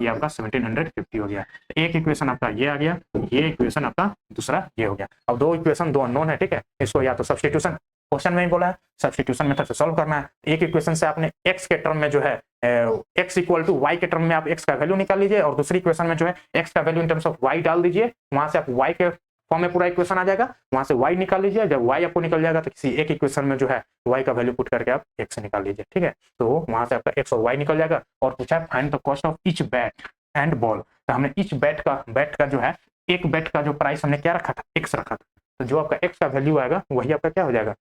ये आपका 1750 हो गया, तो एक इक्वेशन आपका ये आ गया, ये इक्वेशन आपका दूसरा ये हो गया। अब दो इक्वेशन दो अननोन है, ठीक है, इसको या तो सब्स्टिट्यूशन क्वेश्चन में ही बोला है सब्स्टिट्यूशन मेथड से सॉल्व करना है, एक इक्वेशन से आपने x के टर्म में जो है x इक्वल टू y के टर्म में आप x का वैल्यू निकाल लीजिए, और दूसरी इक्वेशन में जो है x का value in terms of y डाल दीजिए, वहां से आप y के फॉर्म में पूरा इक्वेशन आ जाएगा, वहां से y निकाल लीजिए, जब y आपको निकल जाएगा तो किसी एक इक्वेशन में जो है y का वैल्यू पुट करके आप x निकाल लीजिए, ठीक है, तो वहां से आपका x और y निकल जाएगा, और पूछा है find the cost of each bat and ball, तो हमने ईच बैट का जो है एक बैट का जो प्राइस हमने क्या रखा था x रखा था, तो जो आपका x का वैल्यू आएगा वही आपका क्या हो जाएगा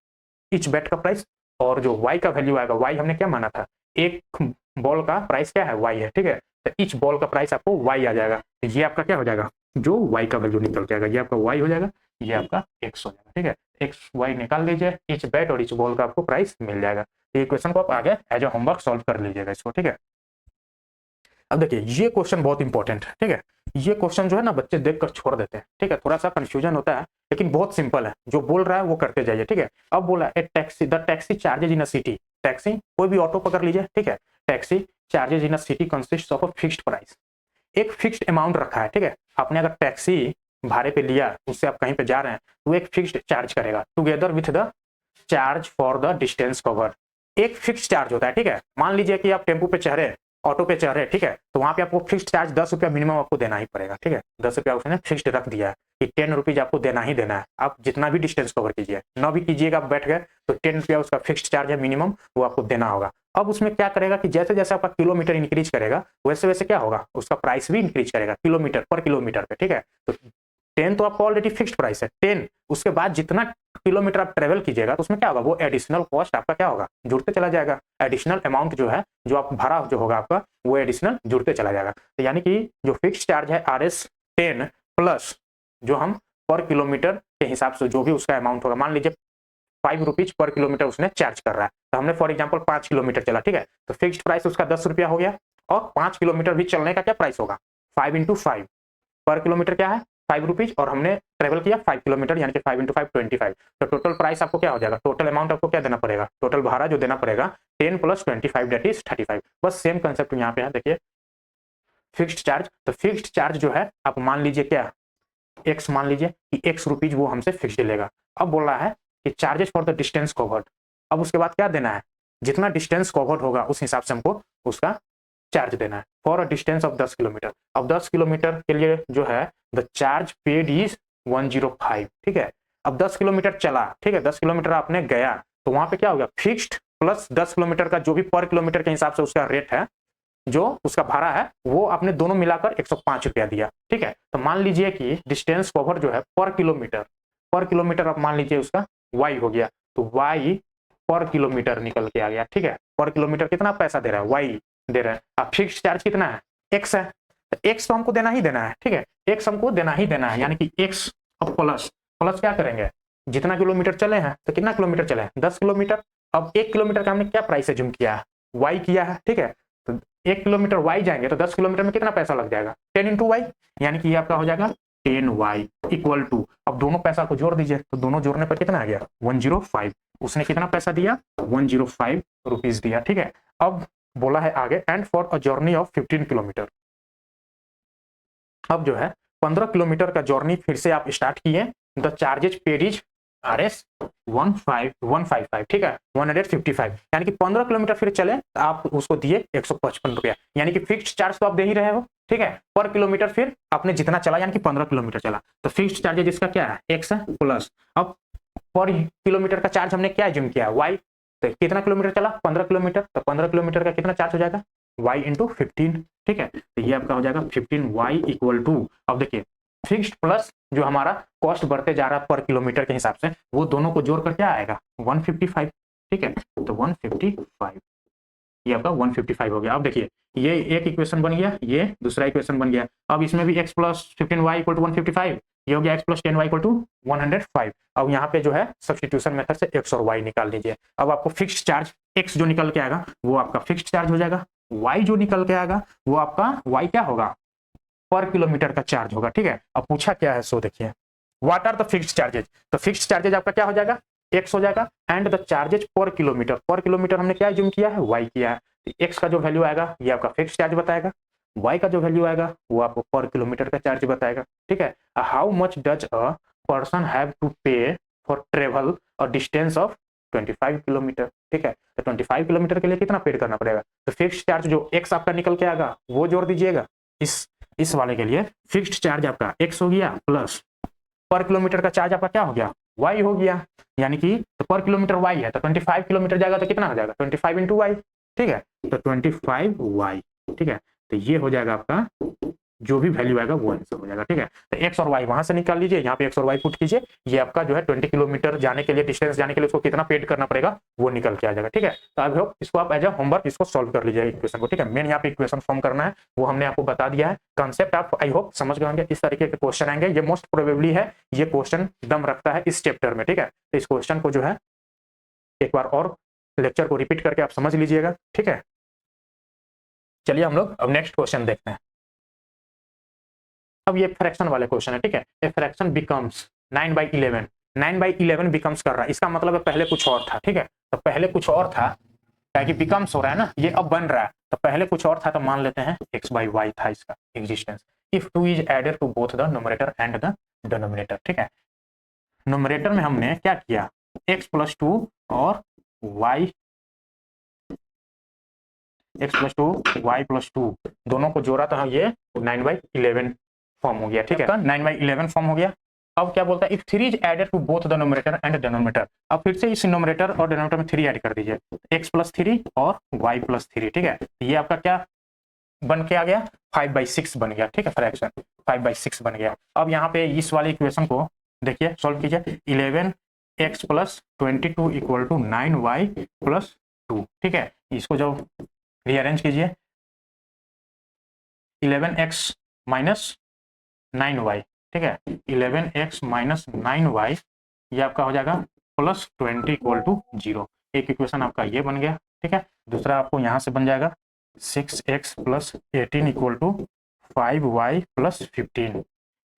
ईच बैट का प्राइस, और जो y का वैल्यू आएगा y हमने क्या माना था एक बॉल का प्राइस क्या है y है, ठीक है, तो ईच बॉल का प्राइस आपको y आ जाएगा, तो ये आपका क्या हो जाएगा जो y का वैल्यू निकल जाएगा, ये आपका y हो जाएगा, ये आपका x हो जाएगा, ठीक है, x y निकाल लीजिए, ईच बैट और ईच बॉल का आपको प्राइस मिल जाएगा, तो इक्वेशन को आप आगे एज अ होमवर्क सॉल्व कर लीजिएगा इसको, ठीक है। अब देखिए ये क्वेश्चन बहुत इंपॉर्टेंट है, ठीक है, ये क्वेश्चन जो है ना बच्चे देखकर छोड़ देते हैं, ठीक है, थोड़ा सा कंफ्यूजन होता है लेकिन बहुत सिंपल है, जो बोल रहा है वो करते जाइए, ठीक है। अब बोला a taxi the taxi charges in a city, taxi कोई भी ऑटो पकड़ लीजिए, ठीक है, taxi charges in a city consist of a fixed price, एक फिक्स्ड अमाउंट रखा है, ठीक है, आपने अगर टैक्सी भाड़े पे लिया उससे आप कहीं पे जा रहे हैं तो एक फिक्स्ड चार्ज करेगा together with the charge for the distance cover, एक फिक्स्ड चार्ज होता है, ठीक है, मान लीजिए कि आप टेम्पो पे चढ़े ऑटो पे चढ़ रहे, ठीक है, तो वहां पे आपको फिक्स्ड चार्ज 10 रुपया मिनिमम आपको देना ही पड़ेगा, ठीक है, 10 रुपया उसने फिक्स्ड रख दिया है कि 10 रुपीज आपको देना ही देना है, आप जितना भी डिस्टेंस कवर कीजिए, ना भी कीजिएगा आप बैठ गए तो 10 रुपया उसका फिक्स्ड चार्ज है मिनिमम, वो आपको देना होगा। अब उसमें क्या करेगा कि जैसे जैसे आपका किलोमीटर इंक्रीज करेगा वैसे वैसे क्या होगा उसका प्राइस भी इंक्रीज करेगा किलोमीटर पर किलोमीटर पे, ठीक है, तो 10 तो आपका ऑलरेडी फिक्स्ड प्राइस है 10, उसके बाद जितना किलोमीटर आप ट्रेवल कीजिएगा तो उसमें क्या होगा, वो एडिशनल कॉस्ट आपका क्या होगा, जुड़ते चला जाएगा। एडिशनल अमाउंट जो है, जो आप भाड़ा जो होगा आपका, वो एडिशनल जुड़ते चला जाएगा। तो यानी कि जो फिक्स्ड चार्ज है RS10 प्लस जो हम पर किलोमीटर के हिसाब से जो भी उसका अमाउंट होगा, मान लीजिए 5 रुपीज पर किलोमीटर उसने चार्ज कर रहा है, तो हमने फॉर एग्जांपल 5 किलोमीटर चला, ठीक है, तो फिक्स्ड प्राइस उसका 10 रुपया हो गया। और 5 किलोमीटर भी चलने का क्या प्राइस होगा, 5 × 5 पर किलोमीटर क्या है 5 रुपीज, और हमने ट्रेवल किया 5 किलोमीटर, यानी कि 5 × 5 25। तो टोटल प्राइस आपको क्या हो जाएगा, टोटल अमाउंट आपको क्या देना पड़ेगा, टोटल भाड़ा जो देना पड़ेगा 10 + 25 दैट इज 35। बस सेम कंसेप्ट यहाँ पे है। देखिए फिक्स्ड चार्ज, तो फिक्स्ड चार्ज जो है आप मान लीजिए क्या एक्स, मान लीजिए कि x रुपीज वो हमसे फिक्स्ड लेगा। अब बोल रहा है कि charges for the distance covered, अब उसके बाद क्या देना है, जितना डिस्टेंस कवर्ड होगा उस हिसाब से हमको उसका चार्ज देना है for a distance of 10 kilometre. अब 10 किलोमीटर के लिए जो है द चार्ज पेड इज 105, ठीक है। अब 10 किलोमीटर चला, ठीक है, 10 किलोमीटर आपने गया, तो वहां पे क्या हो गया, फिक्स्ड प्लस 10 किलोमीटर का जो भी पर किलोमीटर के हिसाब से उसका रेट है, जो उसका भाड़ा है, वो आपने दोनों मिलाकर 105 रुपया दिया, ठीक है। तो मान लीजिए कि डिस्टेंस कवर जो है पर किलोमीटर आप मान लीजिए उसका y हो गया, तो y पर किलोमीटर निकल के आ गया, ठीक है। पर किलोमीटर कितना पैसा दे रहा है, y दे रहा है। अब फिक्स्ड चार्ज कितना है, x है, तो x तो हमको देना ही देना है, ठीक है, x हमको देना ही देना है, यानी कि x अब प्लस क्या करेंगे, जितना किलोमीटर चले हैं, तो कितना किलोमीटर चले हैं 10 किलोमीटर। अब 1 किलोमीटर का हमने क्या प्राइस एज्यूम किया है, y किया है, ठीक है। तो 1 किलोमीटर y जाएंगे तो 10 किलोमीटर में कितना पैसा लग जाएगा, 10 × y, यानी कि ये आपका हो जाएगा 10y इक्वल टू, अब दोनों पैसा को जोड़ दीजिए, तो दोनों जोड़ने पर कितना आ गया 105। उसने कितना पैसा दिया 105 रुपीज दिया, ठीक है। अब बोला है आगे, and for a journey of 15 kilometre, अब जो है 15 किलोमीटर का जर्नी फिर से आप स्टार्ट किए, the charges paid is RS 155, ठीक है 155, यानी कि 15 किलोमीटर फिर चले तो आप उसको दिए 155 रुपया, यानी कि फिक्स्ड चार्ज तो आप दे ही रहे हो, ठीक है। पर किलोमीटर फिर आपने जितना चला, यानी कि 15 किलोमीटर चला, तो फिक्स्ड चार्जेज इसका क्या है x है प्लस, अब पर किलोमीटर का चार्ज हमने क्या एज्यूम किया y, तो कितना किलोमीटर चला 15 किलोमीटर, तो 15 किलोमीटर का कितना चार्ज हो जाएगा y × 15, ठीक है। तो ये आपका हो जाएगा 15y इक्वल टू, अब देखिए फिक्स्ड प्लस जो हमारा कॉस्ट बढ़ते जा रहा है पर किलोमीटर के हिसाब से, वो दोनों को जोड़कर क्या आएगा 155, ठीक है। तो 155, ये आपका 155 हो गया। अब देखिए ये एक इक्वेशन बन गया, ये दूसरा इक्वेशन बन गया। अब इसमें भी x + 15y = 155, ये हो गया x + 10y = 105। अब यहाँ पे जो है सब्स्टिट्यूशन मेथड से x और y निकाल लीजिए। अब आपको फिक्स्ड चार्ज x जो निकल के आएगा वो आपका फिक्स्ड चार्ज हो जाएगा, y जो निकल के आएगा वो आपका y क्या होगा, पर किलोमीटर का चार्ज होगा, ठीक है। अब पूछा क्या है, सो देखिए what are the fixed charges, तो फिक्स्ड चार्जेज आपका क्या हो जाएगा x हो जाएगा, and the charges per kilometre हमने क्या एज्यूम किया है y किया है, तो x का जो वैल्यू आएगा ये आपका फिक्स्ड चार्ज बताएगा, y का जो वैल्यू आएगा वो आपको पर किलोमीटर का चार्ज बताएगा, ठीक है। How much does a person have to pay for travel a distance of 25 kilometre, ठीक है। तो 25 किलोमीटर के लिए कितना पेड करना पड़ेगा, तो फिक्स्ड चार्ज जो x आपका निकल के आएगा वो जोड़ दीजिएगा, इस वाले के लिए फिक्स्ड चार्ज आपका x हो गया प्लस पर किलोमीटर का चार्ज आपका क्या हो गया y हो गया, यानी कि तो पर किलोमीटर y है, तो 25 किलोमीटर जाएगा तो कितना हो जाएगा 25 × y, ठीक है। तो 25y, ठीक है। तो ये हो जाएगा आपका जो भी वैल्यू आएगा वो आंसर हो जाएगा, ठीक है। तो x और y वहां से निकाल लीजिए, यहाँ पे x और y पुट कीजिए, ये आपका जो है 20 किलोमीटर जाने के लिए, डिस्टेंस जाने के लिए उसको कितना पेड करना पड़ेगा वो निकल के आ जाएगा, ठीक है। तो आई होप इसको आप एज अ होमवर्क इसको सॉल्व कर लीजिए इक्वेशन को, ठीक है। मेन यहाँ पे इक्वेशन फॉर्म करना है वो हमने आपको बता दिया है, कंसेप्ट आप आई होप समझ गए होंगे। इस तरीके के क्वेश्चन आएंगे, ये मोस्ट प्रोबेबली है ये क्वेश्चन दम रखता है इस चैप्टर में, ठीक है। तो इस क्वेश्चन को जो है एक बार और लेक्चर को रिपीट करके आप समझ लीजिएगा, ठीक है। चलिए हम लोग अब नेक्स्ट क्वेश्चन देखते हैं। अब ये फ्रैक्शन वाले क्वेश्चन है, ठीक है। ए फ्रैक्शन बिकम्स 9/11, 9/11 बिकम्स कर रहा है, इसका मतलब है पहले कुछ और था, ठीक है। तो पहले कुछ और था, क्या कि बिकम्स हो रहा है ना, ये अब बन रहा है, तो पहले कुछ और था, तो मान लेते हैं x/y था इसका existence. If 2 is added to both the numerator and the denominator, ठीक है। न्यूमरेटर में हमने क्या किया x + 2 और y, x + 2 y + 2 दोनों को जोड़ा तो ये 9/11 फॉर्म हो गया, ठीक है। 9/11 फॉर्म हो गया। अब क्या बोलता है, if 3 is added to both the numerator and denominator, अब फिर से इस न्यूमरेटर और डिनोमिनेटर में 3 ऐड कर दीजिए, x + 3 और y + 3, ठीक है। ये आपका क्या बन के आ गया, 5/6 बन गया, ठीक है, फ्रैक्शन 5/6 बन गया। अब यहाँ पे इस वाले इक्वेशन को देखिए, सॉल्व कीजिए। 11x + 22 = 9y + 2, ठीक है। इसको जब रीअरेंज कीजिए, 11x - 9y, ठीक है, 11x - 9y ये आपका हो जाएगा +20 = 0। एक इक्वेशन आपका ये बन गया, ठीक है। दूसरा आपको यहाँ से बन जाएगा 6x + 18 = 5y + 15,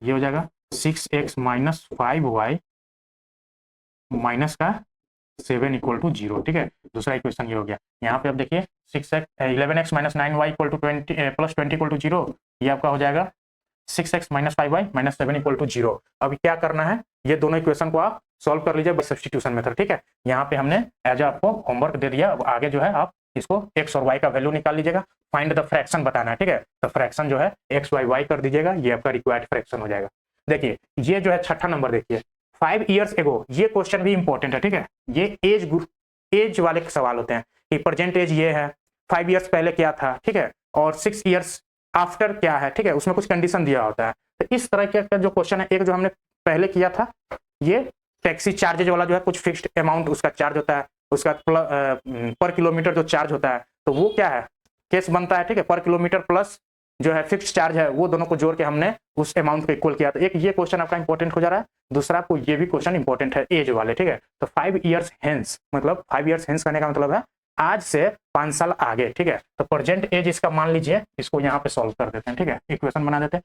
ये हो जाएगा 6x - 5y - 7 = 0, ठीक है। दूसरा इक्वेशन ये हो गया। यहाँ पे अब देखिए 11x - 9y = 20 + 20 = 0, ये आपका हो जाएगा 6x - 5y - 7 = 0। अभी क्या करना है, ये दोनों इक्वेशन को आप सॉल्व कर लीजिए बाय सब्स्टिट्यूशन मेथड, ठीक है। यहाँ पे हमने एज आपको होमवर्क दे दिया। अब आगे जो है आप इसको x और y का वैल्यू निकाल लीजिएगा, फाइंड द फ्रैक्शन बताना है, ठीक है। तो फ्रैक्शन जो है x y y कर दीजिएगा, ये आपका रिक्वायर्ड फ्रैक्शन हो जाएगा। देखिए ये जो है छठा नंबर, देखिए 5 years ago, ये क्वेश्चन भी इंपॉर्टेंट है, ठीक है। ये एज वाले सवाल होते हैं कि प्रेजेंट एज ये है, 5 years पहले क्या था, ठीक है, और 6 years आफ्टर क्या है, ठीक है, उसमें कुछ कंडीशन दिया होता है। तो इस तरह का जो क्वेश्चन है, एक जो हमने पहले किया था, ये टैक्सी चार्जेज वाला जो है, कुछ फिक्स्ड अमाउंट उसका चार्ज होता है, उसका पर किलोमीटर जो चार्ज होता है, तो वो क्या है, केस बनता है, ठीक है, पर किलोमीटर प्लस जो है फिक्स्ड चार्ज है, वो दोनों को जोड़ के हमने उस अमाउंट को इक्वल किया। तो एक ये क्वेश्चन आपका इंपॉर्टेंट हो जा रहा है, दूसरा आपको ये भी क्वेश्चन इंपॉर्टेंट है एज वाले, ठीक है। तो 5 years हेंस, मतलब 5 years हेंस करने का मतलब है आज से 5 साल आगे, ठीक है। तो प्रेजेंट एज इसका मान लीजिए, इसको यहाँ पे सॉल्व कर देते हैं, ठीक है, इक्वेशन बना देते हैं।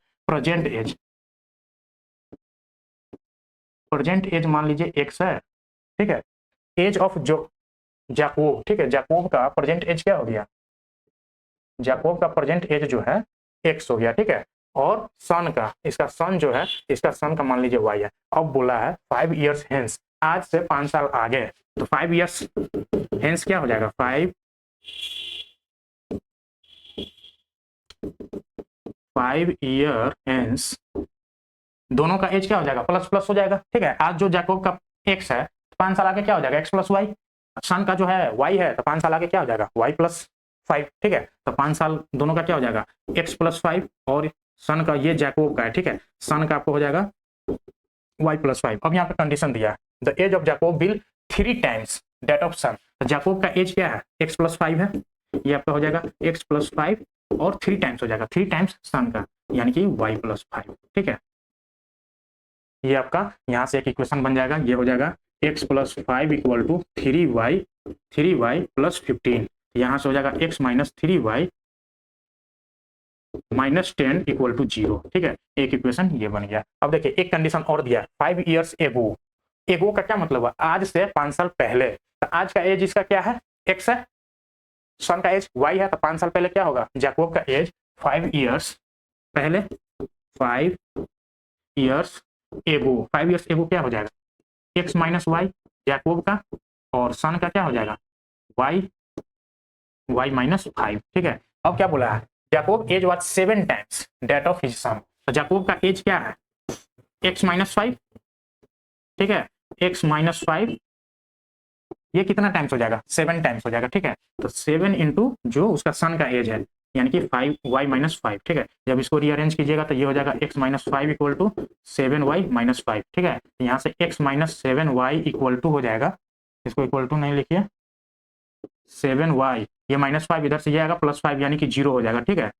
प्रेजेंट एज मान लीजिए x है, ठीक है। एज ऑफ जो जैकोब, ठीक है, जैकोब का प्रेजेंट एज क्या हो गया, जैकोब का प्रेजेंट एज जो है x हो गया, ठीक है। और सन का, इसका सन जो है, इसका सन का मान लीजिए y है। अब बोला है 5 years हेंस, आज से 5 साल आगे, तो 5 years हेंस क्या हो जाएगा, 5 year हेंस दोनों का एज क्या हो जाएगा, प्लस प्लस हो जाएगा, ठीक है। आज जो जैकोब का x है, 5 साल आगे क्या हो जाएगा, x + y। सन का जो है y है, तो 5 साल आगे क्या हो जाएगा, y + 5, ठीक है। तो 5 साल दोनों का क्या हो जाएगा, x + 5, और सन का ये जैकोब का है, ठीक है, सन का आपको हो जाएगा y + 5। अब यहाँ पे कंडीशन दिया है, the age of Jacob will 3 times that of son. तो जैकोब का एज क्या है, x + 5 है, ये आपका हो जाएगा x + 5 और 3 times हो जाएगा, 3 times सन का, यानी कि y + 5, ठीक है। ये आपका यहाँ से एक इक्वेशन बन जाएगा, ये हो जाएगा x + 5 = 3y + 15। यहाँ से हो जाएगा x - 3y - 10 = 0, ठीक है। एक इक्वेशन ये बन गया। अब देखिए एक कंडीशन और दिया है, 5 years ago। एगो का क्या मतलब है, आज से 5 साल पहले। तो आज का एज इसका क्या है, x है, सन का एज y है, तो 5 साल पहले क्या होगा, जैकोब का एज 5 years पहले, 5 years एगो, 5 years एगो क्या हो जाएगा, x - y जैकोब का, और सन का क्या हो जाएगा, y -5, ठीक है। अब क्या बोला है, Jacob age was 7 times that of his son. तो जैकोब का एज क्या है, x - 5, ठीक है, x - 5 ये कितना टाइम्स हो जाएगा, 7 टाइम्स हो जाएगा, ठीक है। तो 7 इंटू जो उसका सन का एज है, यानी कि 5y - 5, ठीक है। जब इसको रीअरेंज कीजिएगा तो ये हो जाएगा x - 5 = 7y - 5, ठीक है। यहाँ से x - 7y = हो जाएगा, इसको इक्वल टू नहीं लिखिए, 7y, ये -5 इधर से ये आएगा +5, यानी कि 0 हो जाएगा, ठीक है।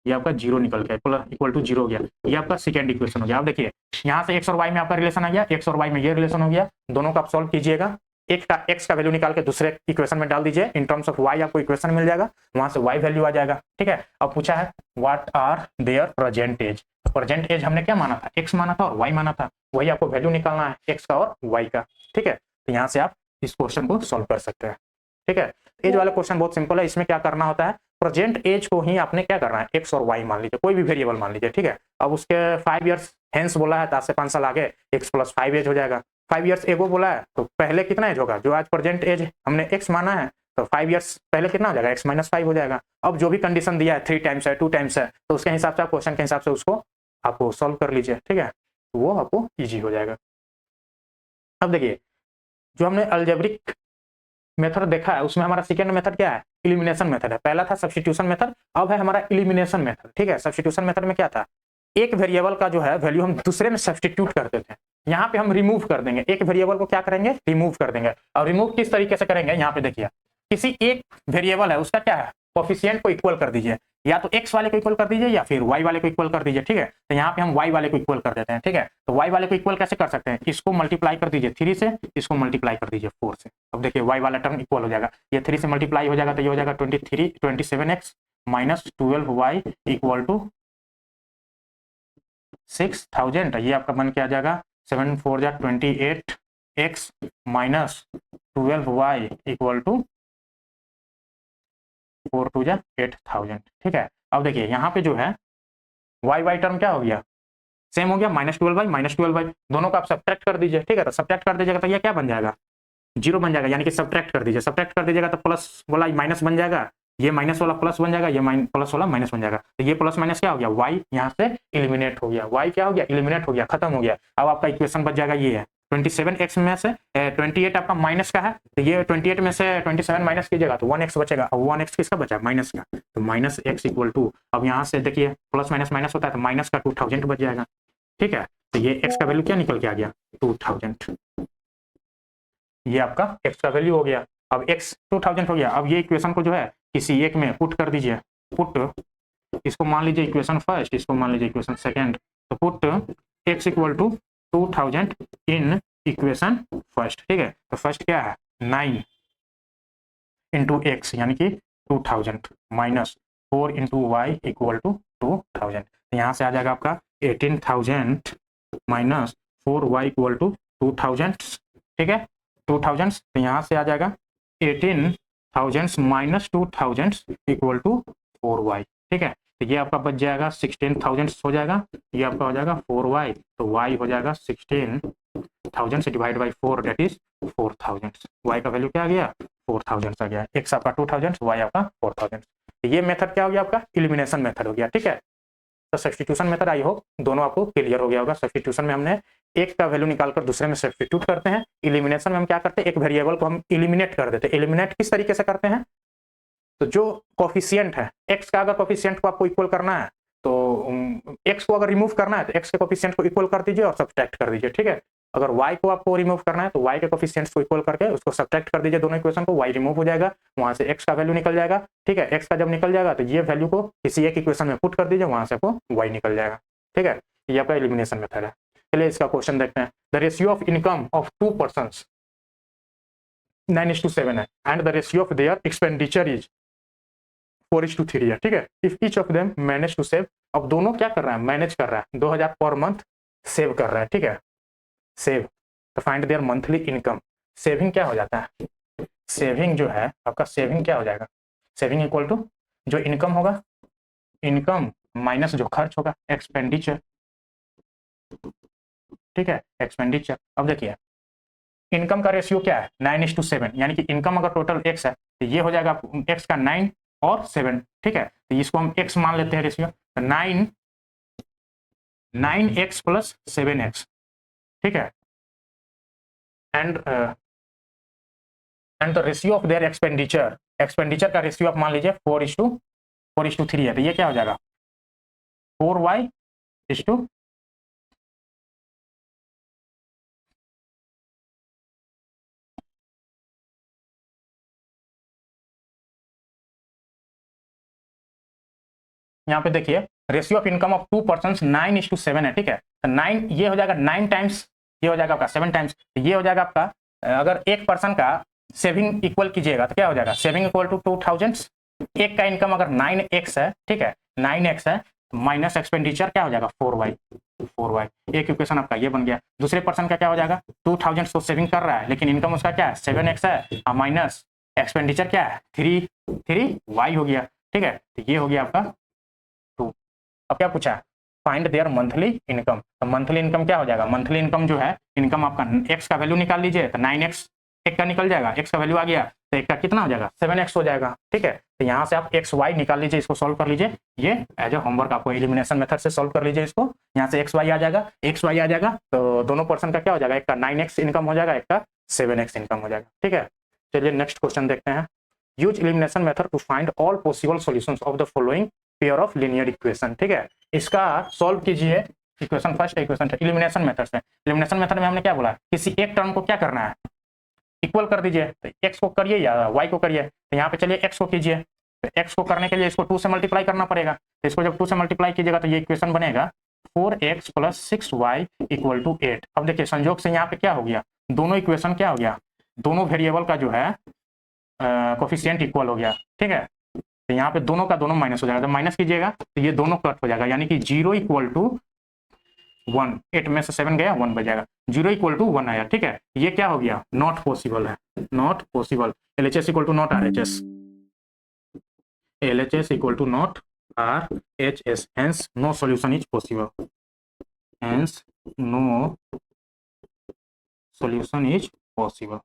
ये आपका 0 निकल के इक्वल टू 0 हो गया। ये आपका सेकंड इक्वेशन हो गया। आप देखिए यहाँ से x और y में आपका रिलेशन आ गया, x और y में ये रिलेशन हो गया, दोनों का आप सॉल्व कीजिएगा। एक का x का वैल्यू निकाल के दूसरे इक्वेशन में डाल दीजिए, इन टर्म्स ऑफ y आपको इक्वेशन मिल जाएगा, वहां से y वैल्यू आ जाएगा, ठीक है। अब पूछा है what are their present age. Present age हमने क्या माना था, x माना था और y माना था, वही आपको वैल्यू निकालना है x का और y का, ठीक है। तो यहाँ से आप इस क्वेश्चन को सॉल्व कर सकते हैं, ठीक है। एज वाला क्वेश्चन बहुत सिंपल है, इसमें क्या करना होता है, प्रेजेंट एज को ही आपने क्या करना है, x और y मान लीजिए, कोई भी वेरिएबल मान लीजिए, ठीक है। अब उसके 5 years हेंस बोला है, तो आज से 5 साल आगे x + 5 एज हो जाएगा। 5 years एगो बोला है, तो पहले कितना एज होगा, जो आज प्रेजेंट एज हमने x माना है, तो 5 years पहले कितना हो जाएगा, x - 5 हो जाएगा। अब जो भी कंडीशन दिया है, 3 टाइम्स है, 2 टाइम्स है, तो उसके हिसाब से आप क्वेश्चन के हिसाब से उसको आपको सॉल्व कर लीजिए, ठीक है, तो वो आपको ईजी हो जाएगा। अब देखिए जो हमने अलजेब्रिक मेथड देखा है उसमें हमारा सेकंड मेथड क्या है, इलिमिनेशन मेथड है। पहला था सब्स्टिट्यूशन मेथड, अब है हमारा इलिमिनेशन मेथड, ठीक है। सब्स्टिट्यूशन मेथड में क्या था, एक वेरिएबल का जो है वैल्यू हम दूसरे में सब्स्टिट्यूट करते थे, यहाँ पे हम रिमूव कर देंगे, एक वेरिएबल को क्या करेंगे, रिमूव कर देंगे। और रिमूव किस तरीके से करेंगे, यहाँ पे देखिए, किसी एक वेरिएबल है उसका क्या है, कोफिशिएंट को इक्वल कर दीजिए, या तो x वाले को इक्वल कर दीजिए या फिर y वाले को इक्वल कर दीजिए, ठीक है। तो यहाँ पे हम y वाले को इक्वल कर देते हैं, ठीक है। तो y वाले को इक्वल कैसे कर सकते हैं, इसको मल्टीप्लाई कर दीजिए 3 से, इसको मल्टीप्लाई कर दीजिए 4 से। अब देखिए y वाला टर्म इक्वल हो जाएगा, ये 3 से मल्टीप्लाई हो जाएगा तो ये हो जाएगा 27x minus 12y equal to 6000। ये आपका बन के आ जाएगा 7 4 जा 28x minus 12y equal to 4 2 जा 8000, ठीक है। अब देखिए यहाँ पे जो है y टर्म क्या हो गया, सेम हो गया, -12y दोनों का आप सब्ट्रैक्ट कर दीजिए, ठीक है। तो सब्ट्रैक्ट कर दीजिएगा तो ये क्या बन जाएगा, 0 बन जाएगा, यानी कि सब्ट्रैक्ट कर दीजिए, सब्ट्रैक्ट कर दीजिएगा तो प्लस वाला माइनस बन जाएगा, ये माइनस वाला प्लस बन जाएगा, ये प्लस वाला माइनस बन जाएगा। तो ये प्लस माइनस क्या हो गया, y यहाँ से इलिमिनेट हो गया, y क्या हो गया, इलिमिनेट हो गया, खत्म हो गया। अब आपका इक्वेशन बच जाएगा, ये है 27x में से 28 आपका माइनस का है, तो ये 28 में से 27 माइनस कीजिएगा तो 1x बचेगा। अब 1x किसका बचा, माइनस का, तो माइनस x इक्वल टू, अब यहाँ से देखिए प्लस माइनस माइनस होता है तो माइनस का 2000 बच जाएगा, ठीक है। तो ये x का वैल्यू क्या निकल के आ गया, 2000, ये आपका x का वैल्यू हो गया। अब x 2000 हो गया। अब ये इक्वेशन को जो है किसी एक में पुट कर दीजिए, पुट इसको मान लीजिए इक्वेशन फर्स्ट, इसको मान लीजिए इक्वेशन सेकंड, तो put x equal to 2000 in equation first, ठीक है। तो फर्स्ट क्या है 9 इंटू एक्स यानी कि 2000 minus 4 into y equal to 2000, तो यहाँ से आ जाएगा आपका 18000 माइनस 4y इक्वल टू 2000, ठीक है 2000। तो यहाँ से आ जाएगा 18000 माइनस 2000 इक्वल टू 4y, ठीक है। तो ये आपका बच जाएगा 16000 हो जाएगा, ये आपका हो जाएगा 4y, तो y हो जाएगा 16000 से divide by 4 that is 4000, y का वैल्यू क्या आ गया 4000 आ गया, x आपका 2000, y आपका 4000। ये मेथड क्या हो गया आपका, इलिमिनेशन मेथड हो गया, ठीक है। तो सब्स्टिट्यूशन मेथड आई होप दोनों आपको क्लियर हो गया होगा। सब्स्टिट्यूशन में हमने एक का वैल्यू निकालकर दूसरे में सब्स्टिट्यूट करते हैं, इलिमिनेशन में हम क्या करते हैं, एक वेरिएबल को हम इलिमिनेट कर देते हैं। इलिमिनेट किस तरीके से करते हैं, तो जो कोफिशिएंट है x का, अगर कोफिशिएंट को आपको इक्वल करना है तो x को अगर रिमूव करना है तो x के कोफिशिएंट को इक्वल कर दीजिए और सब्ट्रैक्ट कर दीजिए, ठीक है। अगर y को आपको रिमूव करना है तो y के कोफिशिएंट्स को इक्वल करके उसको सब्ट्रैक्ट कर दीजिए, दोनों इक्वेशन को, y रिमूव हो जाएगा, वहां से x का वैल्यू निकल जाएगा, ठीक है। x का जब निकल जाएगा तो ये वैल्यू को किसी एक इक्वेशन में पुट कर दीजिए, वहां से आपको y निकल जाएगा, ठीक है। ये आपका एलिमिनेशन मेथड है। चलिए इसका क्वेश्चन देखते हैं। The ratio of income of 2 persons 9:7 है and the ratio of their expenditure is 4:3 है, ठीक है। If each of them manage to save, अब दोनों क्या कर रहा है, मैनेज कर रहा है 2000 पर मंथ सेव कर रहा है, ठीक है, सेव। तो find there monthly income, saving क्या हो जाता है, सेविंग जो है आपका, सेविंग क्या हो जाएगा, सेविंग इक्वल टू जो इनकम होगा, इनकम माइनस जो खर्च होगा, एक्सपेंडिचर, ठीक है, एक्सपेंडिचर। अब देखिए इनकम का रेशियो क्या है 9:7, यानी कि इनकम अगर टोटल x है तो ये हो जाएगा x का 9 और 7, ठीक है। तो इसको हम x मान लेते हैं रेशियो, तो 9x प्लस 7x, ठीक है। And the ratio of their expenditure, expenditure का रेशियो आप मान लीजिए 4:3 है, तो ये क्या हो जाएगा 4y इज टू यहाँ पे देखिए ratio of income of 2 persons 9:7 है, ठीक है। तो 9 ये हो जाएगा 9 टाइम्स, ये हो जाएगा आपका 7 टाइम्स, ये हो जाएगा आपका, अगर एक पर्सन का सेविंग इक्वल कीजिएगा तो क्या हो जाएगा, सेविंग इक्वल टू 2000, एक का इनकम अगर 9x है, ठीक है 9x है, माइनस एक्सपेंडिचर क्या हो जाएगा 4y, एक इक्वेशन आपका ये बन गया। दूसरे पर्सन का क्या हो जाएगा 2000 तो सेविंग कर रहा है लेकिन इनकम उसका क्या है 7x है, माइनस एक्सपेंडिचर क्या है 3y हो गया, ठीक है। तो ये हो गया आपका 2। अब क्या पूछा, फाइंड देयर मंथली इनकम, तो मंथली इनकम क्या हो जाएगा, मंथली इनकम जो है, इनकम आपका x का वैल्यू निकाल लीजिए, तो 9x एक का निकल जाएगा, x का वैल्यू आ गया तो एक का कितना हो जाएगा 7x हो जाएगा, ठीक है। तो यहाँ से आप x y निकाल लीजिए, इसको सॉल्व कर लीजिए, ये एज ए होमवर्क आपको एलिमिनेशन मेथड से सॉल्व कर लीजिए इसको। यहाँ से x y आ जाएगा, तो दोनों पर्सन का क्या हो जाएगा, एक का 9x इनकम हो जाएगा, एक का 7x इनकम हो जाएगा, ठीक है। चलिए नेक्स्ट क्वेश्चन देखते हैं। Use elimination method to find all possible solutions of the following pair of linear equation. ठीक है, इसका सॉल्व कीजिए। इक्वेशन फर्स्ट है, इक्वेशन एलिमिनेशन मेथड से। एलिमिनेशन मेथड में हमने क्या बोला, किसी एक टर्म को क्या करना है, इक्वल कर दीजिए। तो एक्स को करिए या वाई को करिए। तो यहाँ पे चलिए एक्स को कीजिए। तो एक्स को करने के लिए इसको 2 से मल्टीप्लाई करना पड़ेगा। तो इसको जब 2 से मल्टीप्लाई कीजिएगा तो ये इक्वेशन बनेगा 4x + 6y = 8। अब देखिए संयोग से यहाँ पे क्या हो गया, दोनों इक्वेशन क्या हो गया, दोनों वेरिएबल का जो है कोफिशिएंट इक्वल हो गया। ठीक है, तो यहाँ पे दोनों का दोनों माइनस हो जाएगा। जब माइनस कीजिएगा तो ये दोनों कट हो जाएगा, यानी कि 0 = 1। 8 में से 7 गया, 1 बच जाएगा। 0 = 1 आया। ठीक है, ये क्या हो गया, नॉट पॉसिबल है, not possible. LHS = not RHS, LHS = not RHS, hence no solution is possible, hence no solution is possible।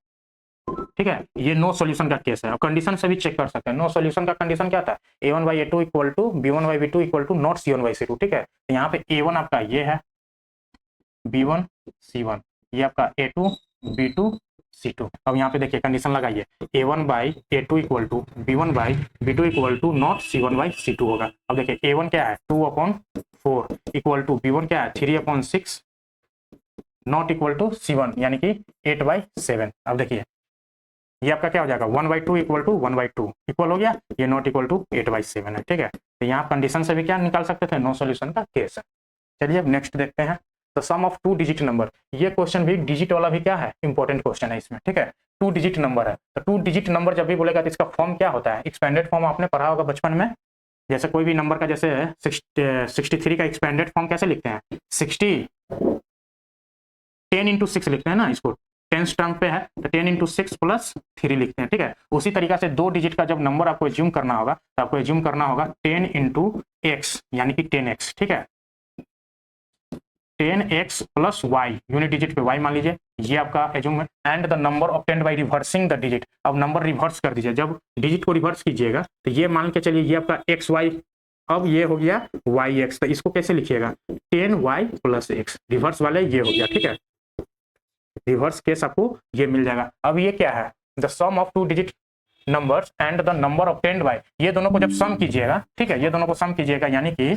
ठीक है, ये नो सॉल्यूशन का केस है। और कंडीशन से भी चेक कर सकते हैं। नो सॉल्यूशन का कंडीशन क्या था, A1/A2 = B1/B2 = नॉट C1/C2। ठीक है, तो यहाँ पे A1 आपका ये है, B1 C1, ये आपका A2 B2 C2। अब यहाँ पे देखिए कंडीशन लगाइए, A1/A2 = B1/B2 = नॉट C1/C2 होगा। अब देखिए A1 क्या है, 2/4 = B1 क्या है, 3/6 नॉट = C1 यानी कि 8/7। अब देखिए ये आपका क्या हो जाएगा, 1/2 = 1/2 इक्वल हो गया, ये नॉट = 8/7 है। ठीक है, तो यहाँ कंडीशन से भी क्या निकाल सकते थे, नो सॉल्यूशन का केस है। चलिए अब नेक्स्ट देखते हैं। The sum of 2 digit number. ये क्वेश्चन भी डिजिट वाला भी क्या है, इंपॉर्टेंट क्वेश्चन है इसमें। ठीक है, 2 डिजिट नंबर है। तो 2 डिजिट नंबर जब भी बोलेगा तो इसका फॉर्म क्या होता है, एक्सपेंडेड फॉर्म आपने पढ़ा होगा बचपन में। जैसे कोई भी नंबर का, जैसे 63 का एक्सपेंडेड फॉर्म कैसे लिखते हैं, 60 10 × 6 लिखते हैं ना, इसको 10 टर्म पे है तो 10 × 6 + 3 लिखते हैं। ठीक है, उसी तरीका से 2 डिजिट का जब नंबर आपको एज्यूम करना होगा तो आपको एज्यूम करना होगा 10 × x यानी कि 10x। ठीक है, 10x + y, यूनिट डिजिट पे y मान लीजिए, ये आपका एज्यूम है। And the number obtained by reversing the digit. अब नंबर रिवर्स कर दीजिए, जब डिजिट को रिवर्स कीजिएगा तो ये मान के चलिए ये आपका xy, अब ये हो गया yx। तो इसको कैसे लिखिएगा, 10y + x, रिवर्स वाले ये हो गया। ठीक है, रिवर्स केस आपको ये मिल जाएगा। अब ये क्या है, the sum of 2 digit numbers and the number obtained by, ये दोनों को जब सम कीजिएगा, ठीक है, ये दोनों को सम कीजिएगा यानी कि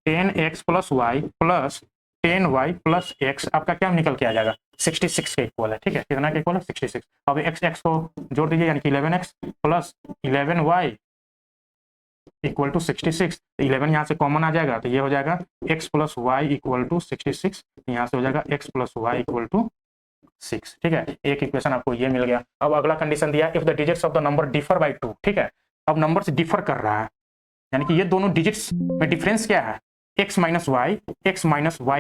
10x + y + 10y + x आपका क्या निकल के आ जाएगा, 66 के इक्वल है। ठीक है, कितना के इक्वल है, 66। अब x को जोड़ दीजिए यानी कि 11x + 11y = 66। 11 यहाँ से कॉमन आ जाएगा तो ये हो जाएगा x + y = 66, यहाँ से हो जाएगा x + y = 6। ठीक है, एक इक्वेशन आपको ये मिल गया। अब अगला कंडीशन दिया, if the digits of the number differ by 2। ठीक है, अब नंबर से डिफर कर रहा है, यानी कि ये दोनों डिजिट्स में डिफरेंस क्या है, x - y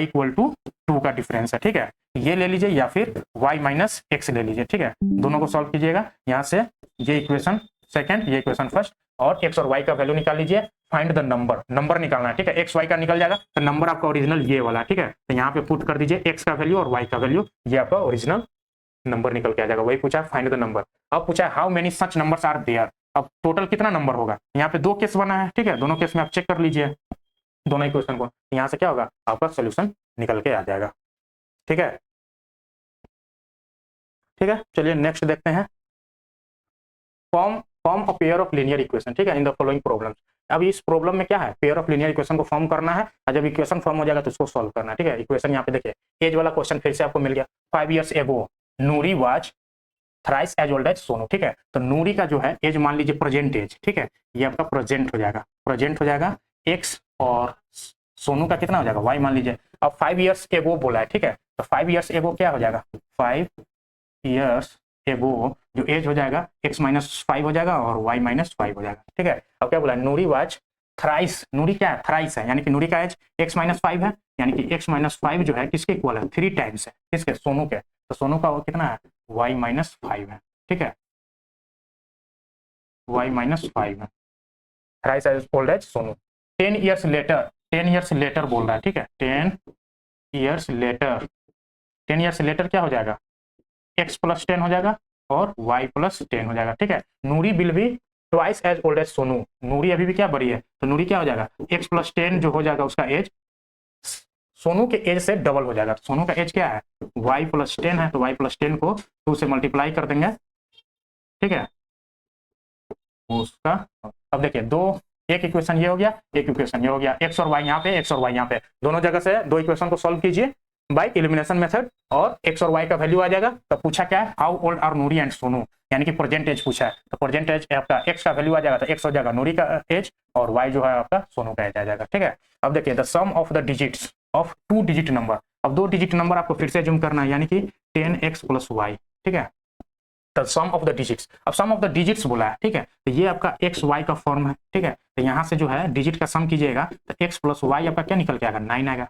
= 2 का डिफरेंस है। ठीक है, ये ले लीजिए या फिर y - x ले लीजिए। ठीक है, दोनों को सॉल्व कीजिएगा। यहाँ से ये इक्वेशन सेकंड, ये इक्वेशन फर्स्ट, और x और y का वैल्यू निकाल लीजिए। फाइंड द नंबर, नंबर निकालना है। ठीक है, x y का निकल जाएगा तो नंबर आपका ओरिजिनल ये वाला। ठीक है, तो यहाँ पे पुट कर दीजिए x का वैल्यू और y का वैल्यू, ये आपका ओरिजिनल नंबर निकल के आ जाएगा। वही पूछा फाइंड द नंबर। अब पूछा how many such numbers are there. अब टोटल कितना नंबर होगा, यहाँ पे 2 केस बना है। ठीक है, दोनों केस में आप चेक कर लीजिए दोनों इक्वेशन को, यहाँ से क्या होगा, आपका सोल्यूशन निकल के आ जाएगा। ठीक है, ठीक है, चलिए नेक्स्ट देखते हैं। Form a pair of linear equation. ठीक है, इन द फॉलोइंग प्रॉब्लम्स। अब इस प्रॉब्लम में क्या है, पेयर ऑफ लीनियर इक्वेशन को फॉर्म करना है, और जब इक्वेशन फॉर्म हो जाएगा तो उसको सॉल्व करना है। ठीक है, इक्वेशन यहाँ पे देखिए, एज वाला क्वेश्चन फिर से आपको मिल गया। 5 years ago Noori was thrice as old as Sonu. ठीक है, तो नूरी का जो है एज मान लीजिए प्रेजेंट एज। ठीक है, ये आपका प्रेजेंट हो जाएगा, प्रेजेंट हो जाएगा x, और सोनू का कितना हो जाएगा, y मान लीजिए। अब 5 years ago बोला है। ठीक है, तो 5 years ago क्या हो जाएगा, 5 years ago जो एज हो जाएगा x - 5 हो जाएगा और y - 5 हो जाएगा। ठीक है, अब क्या बोला, नूरी वाज थ्राइस, नूरी क्या है, थ्राइस है, यानी कि नूरी का एज x - 5 है, यानी कि x - 5 जो है किसके इक्वल है, 3 टाइम्स है, किसके, सोनू के। तो सोनू का कितना है, y - 5 है। ठीक है, y - 5 है, thrice as old as Sonu. 10 years later, 10 years later बोल रहा है। ठीक है, 10 years later, 10 years later क्या हो जाएगा, x + 10 हो जाएगा और y + 10 हो जाएगा। ठीक है, Noori will be twice as old as Sonu, Noori अभी भी क्या बड़ी है, तो नूरी क्या हो जाएगा, x + 10 जो हो जाएगा उसका एज सोनू के एज से डबल हो जाएगा। सोनू का एज क्या है, y + 10 है, तो y + 10 को 2 से मल्टीप्लाई कर देंगे ठीक है उसका। अब देखिए दो, एक इक्वेशन ये हो गया, एक इक्वेशन ये हो गया, एक्स और वाई यहाँ पे, एक्स और वाई यहाँ पे, दोनों जगह से दो इक्वेशन को सॉल्व कीजिए बाय एलिमिनेशन मेथड, और एक्स और वाई का वैल्यू आ जाएगा। तो पूछा क्या है, how old are Noori and Sonu, यानी कि प्रेजेंट एज पूछा है। तो प्रेजेंट एज आपका एक्स का वैल्यू आ जाएगा, तो एक्स हो जाएगा नूरी का एज, और वाई जो है आपका सोनू का एज आ जाएगा। ठीक है, अब देखिए the sum of the digits of 2 digit number. अब 2 डिजिट नंबर आपको फिर से जूम करना है, यानी कि 10x + y। ठीक है, the sum of the digits, अब सम ऑफ द डिजिट्स बोला है। ठीक है, तो ये आपका एक्स वाई का फॉर्म है। ठीक है, तो यहाँ से जो है डिजिट का सम कीजिएगा, तो x + y आपका क्या निकल के आएगा, 9 आएगा।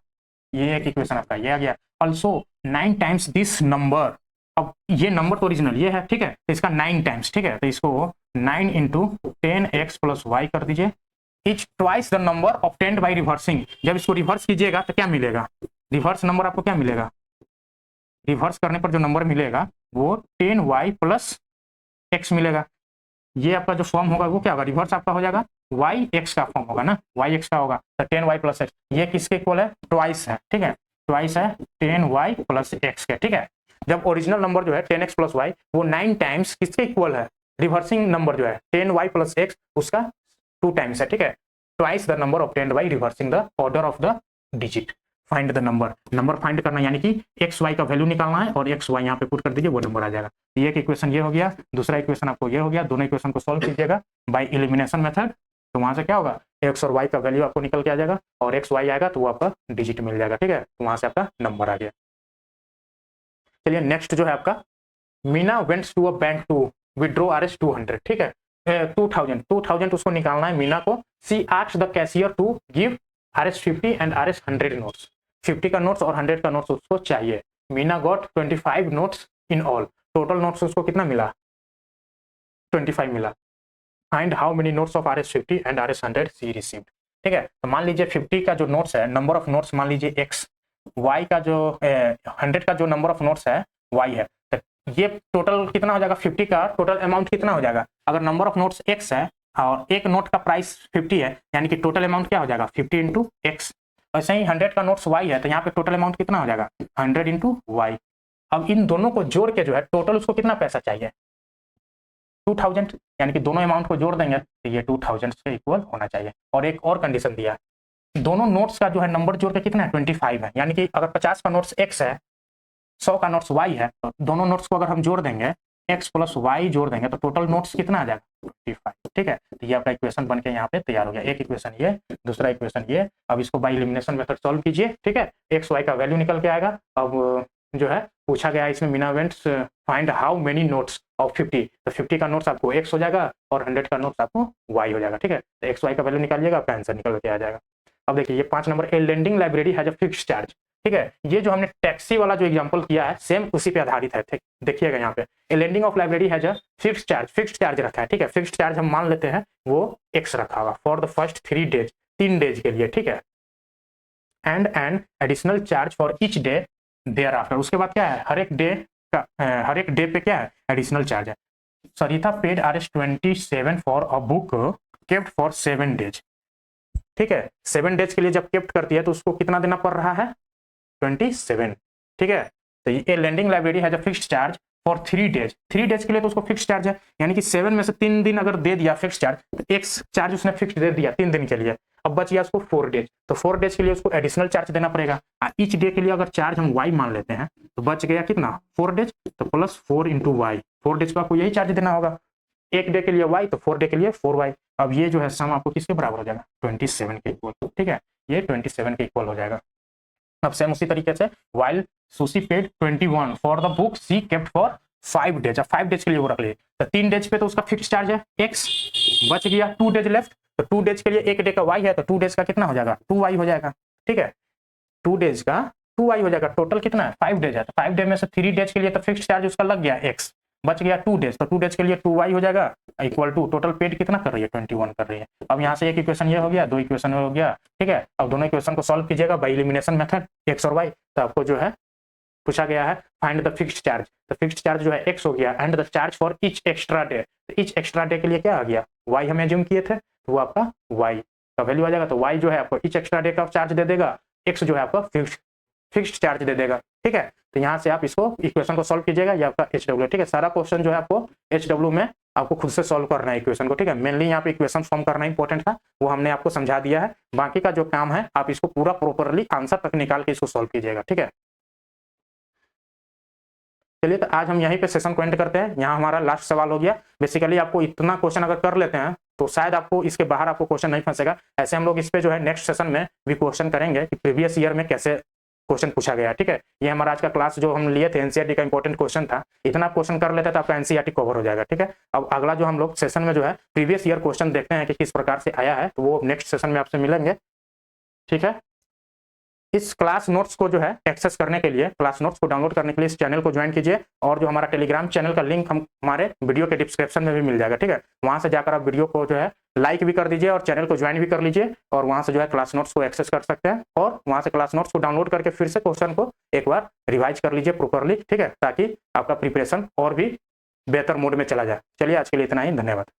ये एक इक्वेशन आपका ये आ गया। ऑल्सो 9 टाइम्स दिस नंबर, अब ये नंबर तो ओरिजिनल ये है। ठीक है, तो इसका 9 टाइम्स। ठीक है, तो इसको 9 × 10x + y कर दीजिए, is twice the number obtained by reversing. जब इसको रिवर्स कीजिएगा तो क्या मिलेगा, रिवर्स नंबर आपको क्या मिलेगा, रिवर्स करने पर जो नंबर मिलेगा वो 10y + x मिलेगा। ये आपका जो फॉर्म होगा वो क्या होगा, रिवर्स आपका हो जाएगा yx का फॉर्म होगा ना, yx का होगा, तो 10y + x। ये किसके इक्वल है, ट्वाइस है। ठीक है, ट्वाइस है 10y + x के। ठीक है, जब ओरिजिनल नंबर जो है 10x + y वो 9 टाइम्स किसके इक्वल है, रिवर्सिंग नंबर जो है 10y + x उसका 2 टाइम्स है। ठीक है, twice the number obtained by reversing the order of the digit. Find the number, number find करना, यानी कि एक्स वाई का वैल्यू निकालना है, और एक्स वाई यहाँ पे पुट कर दीजिए, वो नंबर आ जाएगा। ये एक इक्वेशन ये हो गया, दूसरा इक्वेशन आपको ये हो गया। दोनों इक्वेशन को सॉल्व कीजिएगा बाय एलिमिनेशन मेथड, तो वहां से क्या होगा, एक्स और वाई का वैल्यू आपको निकल के आ जाएगा, और एक्स वाई आएगा तो वो आपका डिजिट मिल जाएगा। ठीक है, तो वहां से आपका नंबर आ गया। चलिए नेक्स्ट जो है आपका, Meena went to a bank to withdraw RS 200। ठीक है, 2000 उसको निकालना है मीना को। She asked the cashier to give RS 50 and RS 100 notes. 50 का नोट्स और 100 का नोट्स उसको चाहिए। मीना गॉट 25 नोट्स इन ऑल, टोटल नोट्स उसको कितना मिला, 25 मिला। Find how many notes of RS 50 and RS 100 she received. ठीक है, तो मान लीजिए 50 का जो नोट्स है, नंबर ऑफ नोट्स मान लीजिए x, y का जो 100 का जो नंबर ऑफ नोट्स है y है, तो ये टोटल कितना हो जाएगा, 50 का टोटल अमाउंट कितना हो जाएगा। अगर नंबर ऑफ नोट्स x है और एक नोट का प्राइस 50 है, यानी कि टोटल अमाउंट क्या हो जाएगा, 50 × x। वैसे ही 100 का नोट्स y है, तो यहाँ पे टोटल अमाउंट कितना हो जाएगा, 100 × y। अब इन दोनों को जोड़ के जो है टोटल उसको कितना पैसा चाहिए, 2000, यानी कि दोनों अमाउंट को जोड़ देंगे तो ये 2000 से इक्वल होना चाहिए। और एक और कंडीशन दिया है, दोनों नोट्स का जो है नंबर जोड़ के कितना है, 25 है। यानी कि अगर 50 का नोट्स x है, 100 का नोट्स y है, तो दोनों नोट्स को अगर हम जोड़ देंगे, x + y जोड़ देंगे, तो टोटल नोट्स कितना आ जाएगा, 25। ठीक है, तो ये आपका इक्वेशन बन के यहाँ पे तैयार हो गया। एक इक्वेशन ये, दूसरा इक्वेशन ये। अब इसको बाय एलिमिनेशन मेथड सॉल्व कीजिए। ठीक है, x y का वैल्यू निकल के आएगा। अब जो है पूछा गया इसमें, Meena vents find how many notes of 50, तो 50 का नोट्स आपको x हो जाएगा और 100 का नोट्स आपको y हो जाएगा। ठीक है, तो x y का वैल्यू निकालिएगा, आपका आंसर निकल के आ जाएगा। अब देखिए ये 5 number, A lending library has a fixed charge. ठीक है, ये जो हमने टैक्सी वाला जो एग्जांपल किया है सेम उसी पे आधारित है। ठीक, देखिएगा यहाँ पे a lending of library has a fixed charge रखा है। ठीक है, फिक्स्ड चार्ज हम मान लेते हैं वो x रखा होगा for the first 3 days, 3 days के लिए। ठीक है, and an additional charge for each day thereafter. उसके बाद क्या है, हर एक डे पे क्या है, एडिशनल चार्ज है। Sarita paid RS 27 for a book kept for 7 days. ठीक है, 7 डेज के लिए जब केप्ट करती है तो उसको कितना देना पड़ रहा है, 27। ठीक है, तो ये lending library has a fixed charge for 3 days. 3 days के लिए तो उसको फिक्स्ड चार्ज है, यानी कि 7 में से 3 दिन अगर दे दिया फिक्स्ड चार्ज, तो एक चार्ज उसने फिक्स्ड दे दिया 3 दिन के लिए। अब बच गया उसको 4 डेज, तो 4 डेज के लिए उसको एडिशनल चार्ज देना पड़ेगा। ईच डे के लिए अगर चार्ज हम y मान लेते हैं, तो बच गया कितना, 4 डेज, तो +4 × y। 4 डेज को आपको यही चार्ज देना होगा। एक डे के लिए y, तो 4 डे के लिए 4y। अब ये जो है सम आपको किसके बराबर हो जाएगा, 27 के इक्वल। ठीक है, ये 27 के इक्वल हो जाएगा। अब सेम उसी तरीके से while Sushi paid 21 for the book she kept for 5 days. अब 5 डेज के लिए वो रख लिए, तो 3 डेज पे तो उसका फिक्स चार्ज है x, बच गया 2 डेज लेफ्ट, तो 2 डेज के लिए एक डे का y है, तो 2 डेज का कितना हो जाएगा, 2y हो जाएगा। ठीक है, 2 डेज का 2y हो जाएगा। टोटल कितना है, 5 डेज है, तो 5 डे में से 3 डेज के लिए तो फिक्स चार्ज उसका लग गया x, बच गया 2 डेज, तो 2 डेज के लिए 2y हो जाएगा इक्वल टू टोटल पेड कितना कर रही है, 21 कर रही है। अब यहाँ से एक इक्वेशन ये हो गया, 2 इक्वेशन हो गया। ठीक है, अब दोनों इक्वेशन को सॉल्व कीजिएगा बाय एलिमिनेशन मेथड, x और y। तो आपको जो है पूछा गया है फाइंड द फिक्स्ड चार्ज, तो फिक्स्ड चार्ज जो है x हो गया, and the charge for each extra day. तो ईच एक्स्ट्रा डे के लिए क्या आ गया, y हम एज्यूम किए थे, तो वो आपका y का वैल्यू आ जाएगा। तो y जो है आपको ईच एक्स्ट्रा डे का चार्ज दे देगा, x जो है आपका फिक्स्ड चार्ज दे देगा। ठीक है, तो यहाँ से आप इसको इक्वेशन को सॉल्व कीजिएगा, ये आपका HW। ठीक है, सारा क्वेश्चन जो है आपको HW में आपको खुद से सॉल्व करना है इक्वेशन को, ठीक है। मेनली यहाँ पे इक्वेशन फॉर्म करना इंपॉर्टेंट था, वो हमने आपको समझा दिया है। बाकी का जो काम है आप इसको पूरा प्रॉपरली आंसर तक निकाल के इसको सॉल्व कीजिएगा, ठीक है। चलिए, तो आज हम यहीं पे सेशन को एंड करते हैं। यहाँ हमारा लास्ट सवाल हो गया। बेसिकली आपको इतना क्वेश्चन अगर कर लेते हैं तो शायद आपको इसके बाहर आपको क्वेश्चन नहीं फंसेगा। ऐसे हम लोग इस पे जो है नेक्स्ट सेशन में भी क्वेश्चन करेंगे कि प्रीवियस ईयर में कैसे क्वेश्चन पूछा गया, ठीक है। ये हमारा आज का क्लास जो हम लिए थे एनसीईआरटी का इंपॉर्टेंट क्वेश्चन था। इतना क्वेश्चन कर लेते तो आपका एनसीईआरटी कवर हो जाएगा, ठीक है। अब अगला जो हम लोग सेशन में जो है प्रीवियस ईयर क्वेश्चन देखते हैं कि किस प्रकार से आया है, तो वो नेक्स्ट सेशन में आपसे मिलेंगे, ठीक है। इस क्लास नोट्स को जो है एक्सेस करने के लिए, क्लास नोट्स को डाउनलोड करने के लिए इस चैनल को ज्वाइन कीजिए, और जो हमारा टेलीग्राम चैनल का लिंक हम हमारे वीडियो के डिस्क्रिप्शन में भी मिल जाएगा, ठीक है। वहां से जाकर आप वीडियो को जो है लाइक भी कर दीजिए और चैनल को ज्वाइन भी कर लीजिए, और वहां से जो है क्लास नोट्स को एक्सेस कर सकते हैं, और वहां से क्लास नोट्स को डाउनलोड करके फिर से क्वेश्चन को एक बार रिवाइज कर लीजिए प्रॉपरली, ठीक है, ताकि आपका प्रिपरेशन और भी बेहतर मोड में चला जाए। चलिए, आज के लिए इतना ही, धन्यवाद।